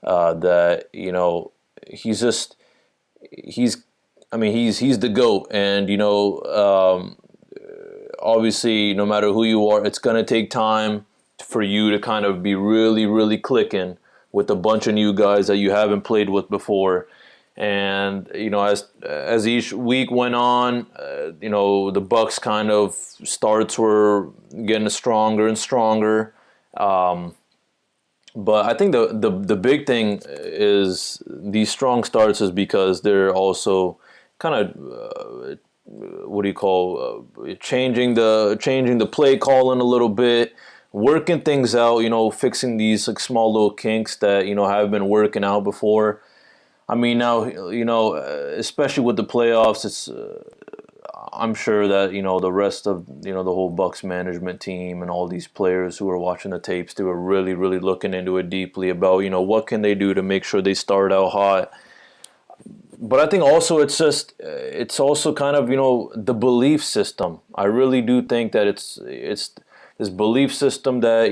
that he's just he's I mean he's the GOAT, and obviously no matter who you are, it's gonna take time for you to kind of be really really clicking with a bunch of new guys that you haven't played with before. And as each week went on, the Bucks kind of starts were getting stronger and stronger. But I think the big thing is these strong starts is because they're also kind of what do you call changing the play calling a little bit, working things out, fixing these like small little kinks that have been working out before. I mean now especially with the playoffs, it's I'm sure that the rest of the whole Bucks management team and all these players who are watching the tapes, they were really really looking into it deeply about what can they do to make sure they start out hot. But I think also it's also kind of the belief system. I really do think that it's this belief system that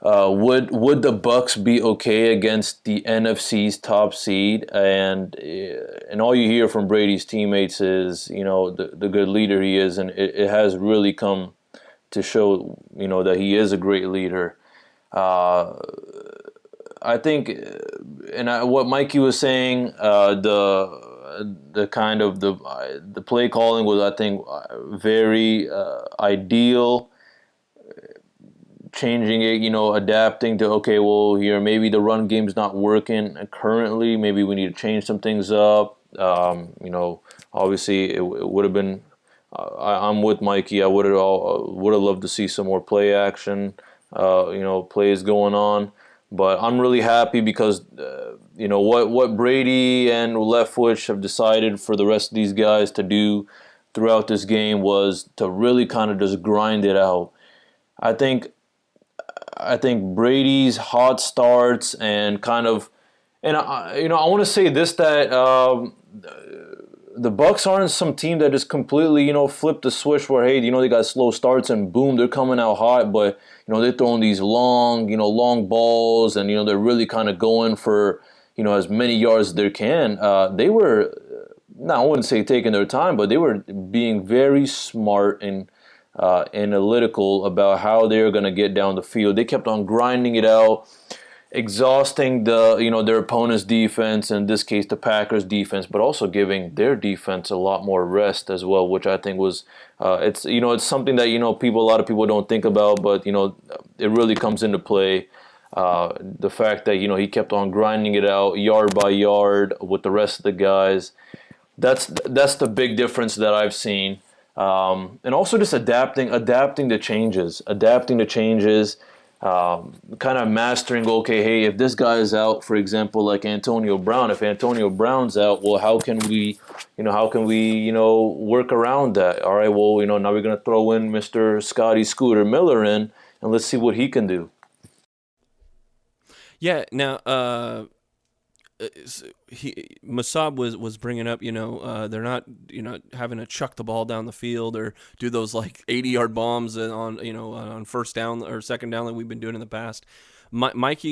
would the Bucks be okay against the NFC's top seed, and all you hear from Brady's teammates is the good leader he is, and it has really come to show that he is a great leader. I think, what Mikey was saying, the kind of the play calling was, I think, very ideal. Changing it, adapting to, okay, well, here maybe the run game's not working currently. Maybe we need to change some things up. Obviously, it would have been. I'm with Mikey. I would have loved to see some more play action. Plays going on. But I'm really happy because what Brady and Leftwich have decided for the rest of these guys to do throughout this game was to really kind of just grind it out. I think Brady's hot starts and kind of, and I want to say this, that the Bucks aren't some team that just completely flip the switch where, hey, they got slow starts and boom, they're coming out hot, but they're throwing these long balls, and they're really kind of going for as many yards as they can. They were, I wouldn't say taking their time, but they were being very smart and analytical about how they're going to get down the field. They kept on grinding it out, exhausting their opponent's defense, in this case the Packers defense, but also giving their defense a lot more rest as well, which I think was it's something that a lot of people don't think about, but it really comes into play. The fact that he kept on grinding it out yard by yard with the rest of the guys, that's the big difference that I've seen. And also just adapting to changes, kind of mastering, okay, hey, if this guy is out, for example, like Antonio Brown, if Antonio Brown's out, well, how can we work around that? All right, well, now we're going to throw in Mr. Scotty Scooter Miller in, and let's see what he can do. Yeah, now, Masab was bringing up, they're not, having to chuck the ball down the field or do those like 80-yard bombs on first down or second down like we've been doing in the past. Mikey,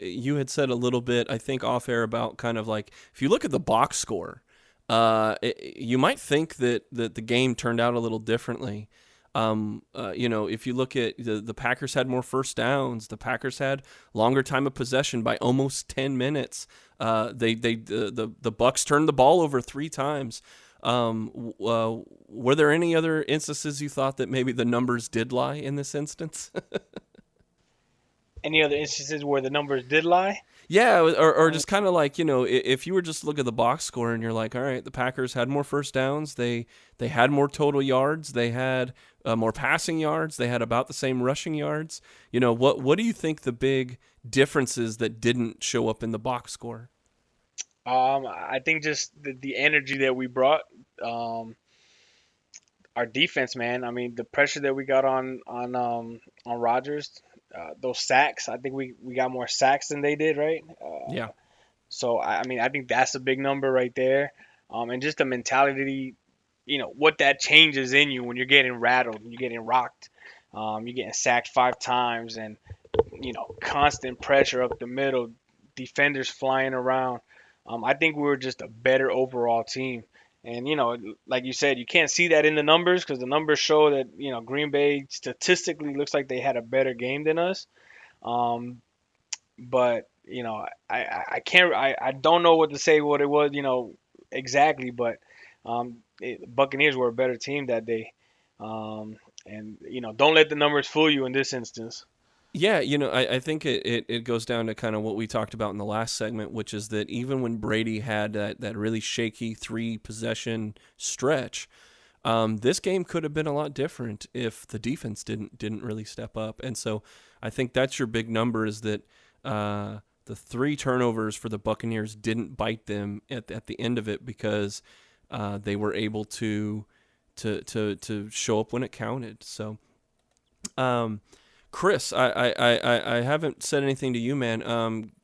you had said a little bit, I think, off air about kind of like, if you look at the box score, you might think that the game turned out a little differently. If you look at the Packers had more first downs, the Packers had longer time of possession by almost 10 minutes. The Bucks turned the ball over 3 times. Were there any other instances you thought that maybe the numbers did lie in this instance? Any other instances where the numbers did lie? Yeah, or just kind of like, if you were just look at the box score and you're like, all right, the Packers had more first downs, they had more total yards, they had more passing yards, they had about the same rushing yards. What do you think the big differences that didn't show up in the box score? I think just the energy that we brought, our defense, man. I mean, the pressure that we got on Rodgers, those sacks. I think we got more sacks than they did, right? Yeah. So I mean, I think that's a big number right there. And just the mentality, what that changes in you when you're getting rattled, you're getting rocked, you're getting sacked 5 times, and constant pressure up the middle, defenders flying around. I think we were just a better overall team. And like you said, you can't see that in the numbers because the numbers show that Green Bay statistically looks like they had a better game than us. Um, but I can't I don't know what to say what it was exactly, but Buccaneers were a better team that day. And don't let the numbers fool you in this instance. Yeah, I think it goes down to kind of what we talked about in the last segment, which is that even when Brady had that really shaky 3-possession stretch, this game could have been a lot different if the defense didn't really step up. And so I think that's your big number, is that the 3 turnovers for the Buccaneers didn't bite them at the end of it, because they were able to show up when it counted. So. Chris, I haven't said anything to you, man.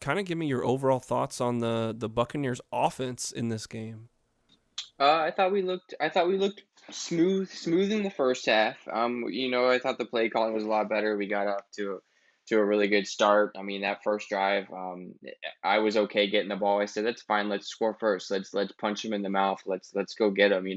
Kind of give me your overall thoughts on the Buccaneers offense in this game. I thought we looked smooth in the first half. I thought the play calling was a lot better. We got off to a really good start. I mean, that first drive, I was okay getting the ball. I said, that's fine. Let's score first. Let's punch him in the mouth. Let's go get him.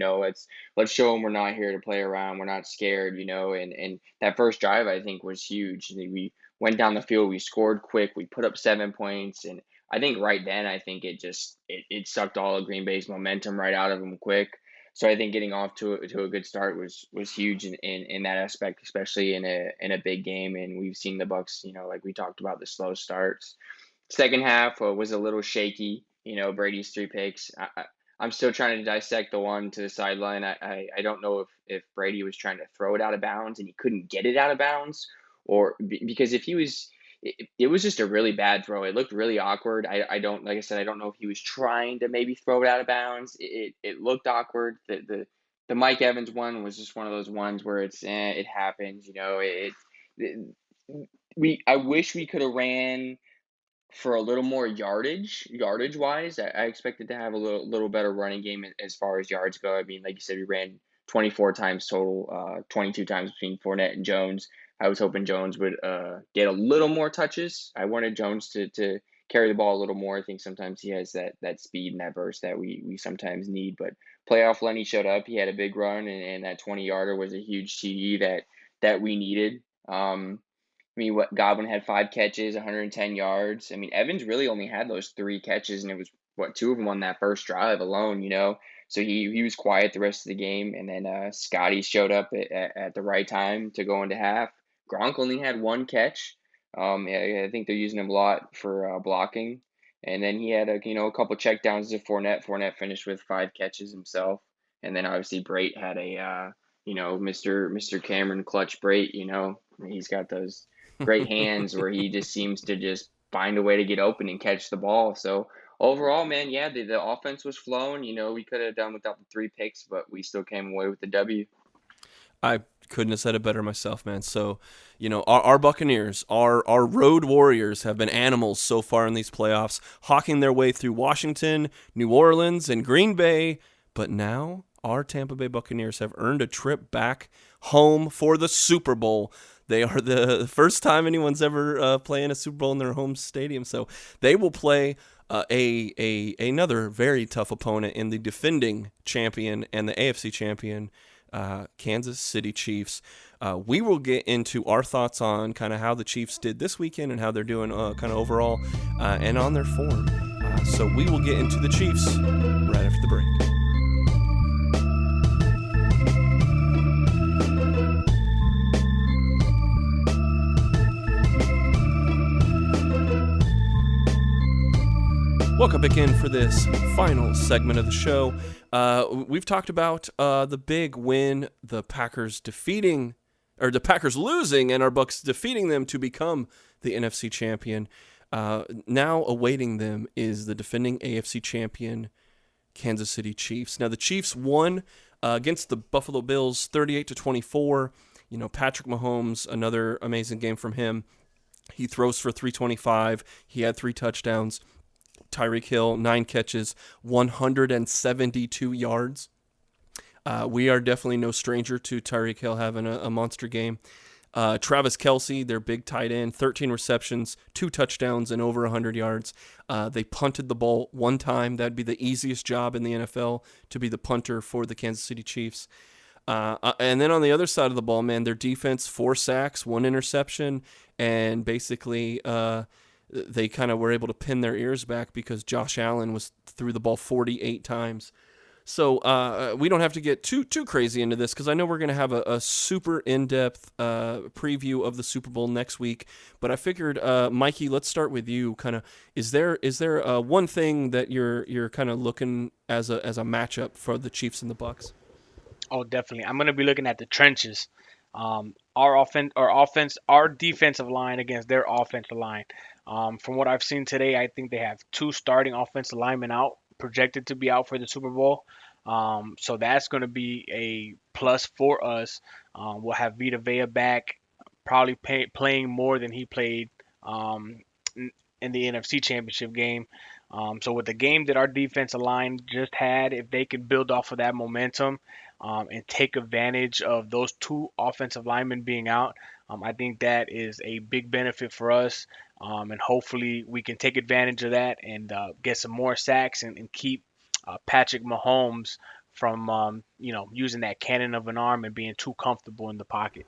Let's show him we're not here to play around. We're not scared. And that first drive, I think, was huge. We went down the field. We scored quick. We put up 7 points, and I think right then, I think it sucked all of Green Bay's momentum right out of them quick. So I think getting off to a good start was huge in that aspect, especially in a big game. And we've seen the Bucs, like we talked about, the slow starts. Second half was a little shaky. Brady's 3 picks. I'm still trying to dissect the one to the sideline. I don't know if Brady was trying to throw it out of bounds and he couldn't get it out of bounds, or because if he was, it was just a really bad throw. It looked really awkward. I don't, like I said, I don't know if he was trying to maybe throw it out of bounds. It looked awkward. The Mike Evans one was just one of those ones where it happens. I wish we could have ran for a little more yardage wise. I expected to have a little better running game as far as yards go. I mean, like you said, we ran 24 times total, 22 times between Fournette and Jones. I was hoping Jones would get a little more touches. I wanted Jones to carry the ball a little more. I think sometimes he has that speed and that burst that we sometimes need. But playoff Lenny showed up. He had a big run, and that 20-yarder was a huge TD that we needed. Godwin had 5 catches, 110 yards. I mean, Evans really only had those 3 catches, and it was 2 of them on that first drive alone. So he was quiet the rest of the game, and then Scotty showed up at the right time to go into half. Gronk only had 1 catch. I think they're using him a lot for blocking, and then he had a couple checkdowns to Fournette. Fournette finished with 5 catches himself, and then obviously Brate had a Mr. Cameron Clutch Brate. He's got those great hands where he just seems to just find a way to get open and catch the ball. So overall, man, yeah, the offense was flowing. We could have done without the 3 picks, but we still came away with the W. I couldn't have said it better myself, man. So, our Buccaneers, our road warriors, have been animals so far in these playoffs, hawking their way through Washington, New Orleans, and Green Bay. But now our Tampa Bay Buccaneers have earned a trip back home for the Super Bowl. They are the first time anyone's ever playing a Super Bowl in their home stadium. So they will play another very tough opponent in the defending champion and the AFC champion, Kansas City Chiefs. We will get into our thoughts on kind of how the Chiefs did this weekend and how they're doing kind of overall and on their form. So we will get into the Chiefs right after the break. Welcome back in for this final segment of the show. We've talked about the big win, the Packers losing, and our Bucs defeating them to become the NFC champion. Now awaiting them is the defending AFC champion, Kansas City Chiefs. Now the Chiefs won against the Buffalo Bills 38-24. Patrick Mahomes, another amazing game from him. He throws for 325. He had 3 touchdowns. Tyreek Hill, 9 catches, 172 yards. We are definitely no stranger to Tyreek Hill having a monster game. Travis Kelce, their big tight end, 13 receptions, 2 touchdowns, and over 100 yards. They punted the ball 1 time. That'd be the easiest job in the NFL, to be the punter for the Kansas City Chiefs. And then on the other side of the ball, man, their defense, 4 sacks, 1 interception, and basically they kind of were able to pin their ears back because Josh Allen threw the ball 48 times. So we don't have to get too crazy into this because I know we're going to have a super in-depth preview of the Super Bowl next week. But I figured, Mikey, let's start with you. Kind of, is there one thing that you're kind of looking as a matchup for the Chiefs and the Bucs? Oh, definitely. I'm going to be looking at the trenches. Our defensive line against their offensive line. From what I've seen today, I think they have 2 starting offensive linemen out, projected to be out for the Super Bowl. So that's going to be a plus for us. We'll have Vita Vea back, probably playing more than he played in the NFC Championship game. So with the game that our defensive line just had, if they could build off of that momentum and take advantage of those 2 offensive linemen being out, I think that is a big benefit for us. And hopefully we can take advantage of that and get some more sacks and keep Patrick Mahomes from using that cannon of an arm and being too comfortable in the pocket.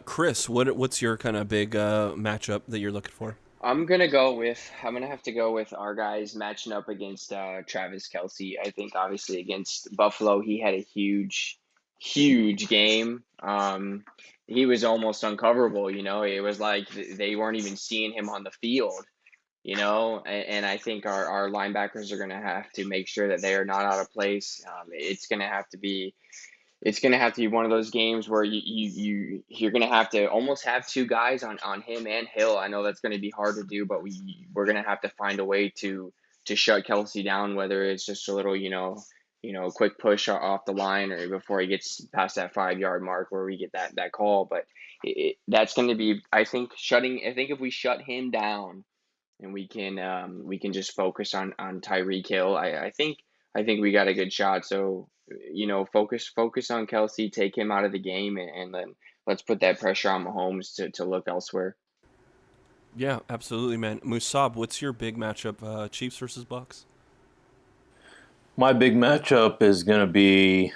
Chris, what's your kind of big matchup that you're looking for? I'm gonna have to go with our guys matching up against Travis Kelce. I think obviously against Buffalo he had a huge game. He was almost uncoverable. It was like they weren't even seeing him on the field. And I think our linebackers are gonna have to make sure that they are not out of place. It's gonna have to be one of those games where you're gonna have to almost have 2 guys on him and Hill. I know that's gonna be hard to do, but we're gonna have to find a way to shut Kelce down, whether it's just a little quick push off the line or before he gets past that 5-yard mark where we get that call. But that's going to be, I think if we shut him down and we can just focus on Tyreek Hill, I think we got a good shot. So focus on Kelce, take him out of the game, and then let's put that pressure on Mahomes to look elsewhere. Yeah, absolutely, man. Musab, what's your big matchup? Chiefs versus Bucs? My big matchup is going to be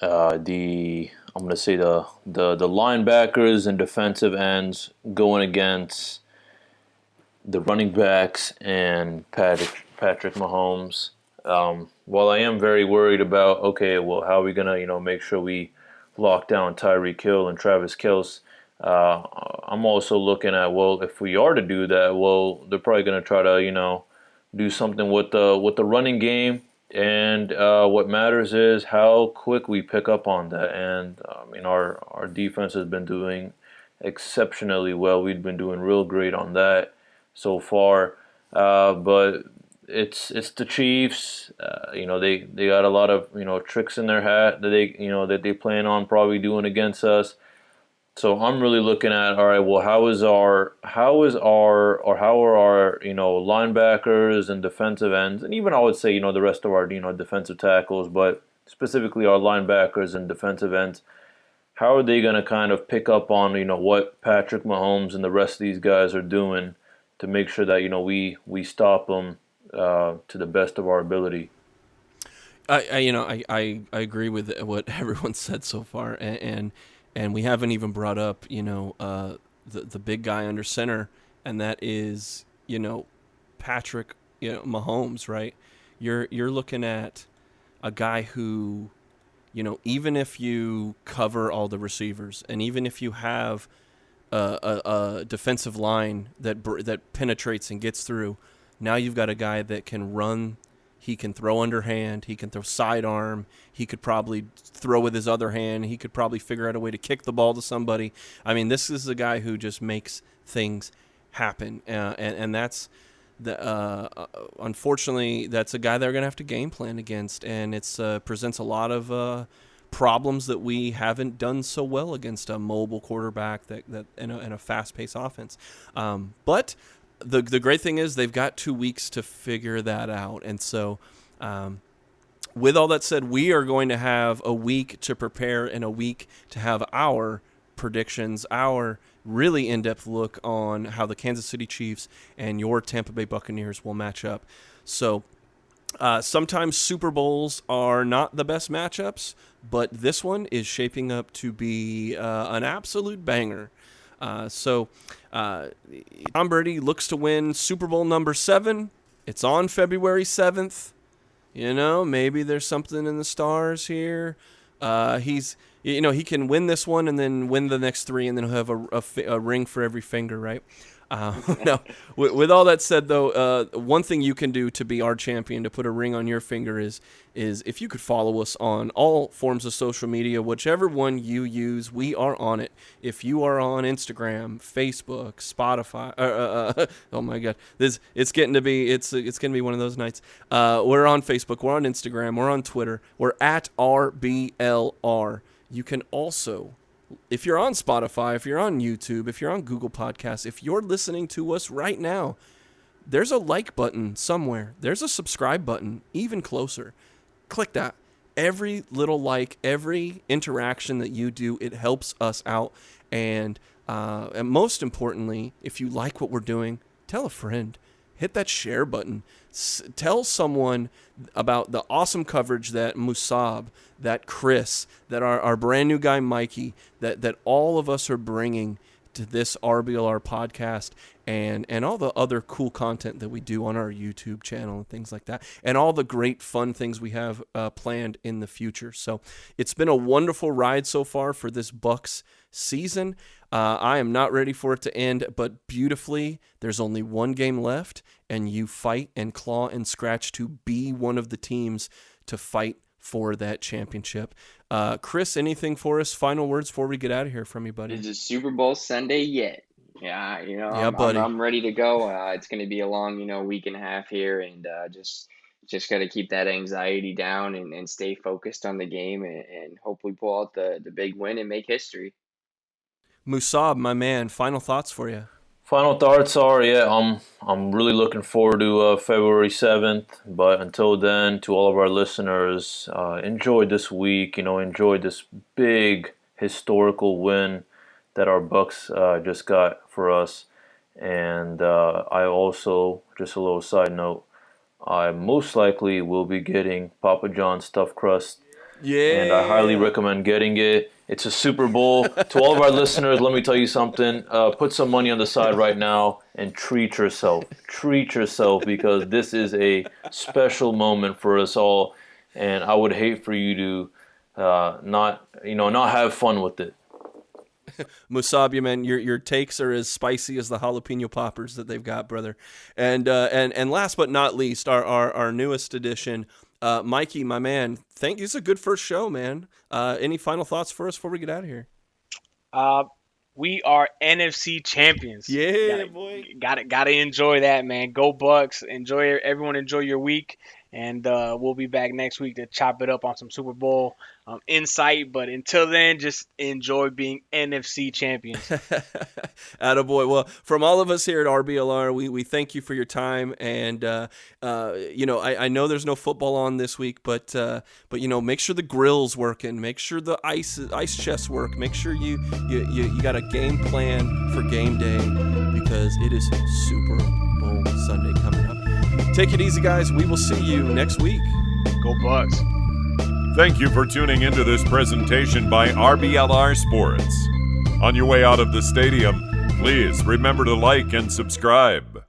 the linebackers and defensive ends going against the running backs and Patrick Mahomes. While I am very worried about, how are we going to, make sure we lock down Tyreek Hill and Travis Kelce, I'm also looking at, if we are to do that, they're probably going to try to, do something with the running game. And what matters is how quick we pick up on that. And our defense has been doing exceptionally well. We've been doing real great on that so far. But it's the Chiefs. They got a lot of tricks in their hat that they plan on probably doing against us. So I'm really looking at, all right, how are our linebackers and defensive ends, and even I would say the rest of our defensive tackles, but specifically our linebackers and defensive ends, how are they going to kind of pick up on what Patrick Mahomes and the rest of these guys are doing to make sure that we stop them to the best of our ability. I agree with what everyone said so far, and we haven't even brought up, the big guy under center, and that is, Patrick, Mahomes, right? You're looking at a guy who, even if you cover all the receivers, and even if you have a defensive line that penetrates and gets through, now you've got a guy that can run. He can throw underhand. He can throw sidearm. He could probably throw with his other hand. He could probably figure out a way to kick the ball to somebody. I mean, this is a guy who just makes things happen, and that's unfortunately that's a guy they're going to have to game plan against, and it's presents a lot of problems that we haven't done so well against a mobile quarterback that in a fast-paced offense. But the great thing is they've got 2 weeks to figure that out. And so with all that said, we are going to have a week to prepare and a week to have our predictions, our really in-depth look on how the Kansas City Chiefs and your Tampa Bay Buccaneers will match up. So sometimes Super Bowls are not the best matchups, but this one is shaping up to be an absolute banger. So Tom Brady looks to win Super Bowl number 7. It's on February 7th. You know, maybe there's something in the stars here. He can win this one and then win the next 3, and then he'll have a ring for every finger, right? Now, with all that said, though, one thing you can do to be our champion, to put a ring on your finger, is if you could follow us on all forms of social media, whichever one you use, we are on it. If you are on Instagram, Facebook, Spotify, oh my God, it's getting to be one of those nights. We're on Facebook, we're on Instagram, we're on Twitter, we're at RBLR. You can also, if you're on Spotify, if you're on YouTube, if you're on Google Podcasts, if you're listening to us right now, there's a like button somewhere. There's a subscribe button even closer. Click that. Every little like, every interaction that you do, it helps us out. And most importantly, if you like what we're doing, tell a friend. Hit that share button. Tell someone about the awesome coverage that Musab, that Chris, that our brand new guy Mikey, that all of us are bringing to this RBLR podcast, and all the other cool content that we do on our YouTube channel and things like that, and all the great fun things we have planned in the future. So it's been a wonderful ride so far for this BUCS season. I am not ready for it to end, but beautifully, there's only one game left, and you fight and claw and scratch to be one of the teams to fight for that championship. Chris, anything for us? Final words before we get out of here from you, buddy? Is it Super Bowl Sunday yet? Yeah, buddy. I'm ready to go. It's going to be a long, week and a half here, and just got to keep that anxiety down and stay focused on the game and hopefully pull out the big win and make history. Musab, my man, final thoughts for you. Final thoughts are, I'm really looking forward to February 7th. But until then, to all of our listeners, enjoy this week. Enjoy this big historical win that our BUCS just got for us. And I also, just a little side note, I most likely will be getting Papa John's stuffed crust. Yeah. And I highly recommend getting it. It's a Super Bowl. To all of our listeners, let me tell you something. Put some money on the side right now and treat yourself. Treat yourself, because this is a special moment for us all. And I would hate for you to not have fun with it. Musab, man, your takes are as spicy as the jalapeno poppers that they've got, brother. And last but not least, our newest addition, Mikey, my man. Thank you. It's a good first show, man. Any final thoughts for us before we get out of here? We are NFC champions. Yeah, boy. Gotta enjoy that, man. Go Bucks. Everyone enjoy your week. And we'll be back next week to chop it up on some Super Bowl insight. But until then, just enjoy being NFC champions. Attaboy. Well, from all of us here at RBLR, we thank you for your time. And, I know there's no football on this week, but make sure the grill's working. Make sure the ice chests work. Make sure you got a game plan for game day, because it is Super Bowl Sunday coming up. Take it easy, guys. We will see you next week. Go Bucks. Thank you for tuning into this presentation by RBLR Sports. On your way out of the stadium, please remember to like and subscribe.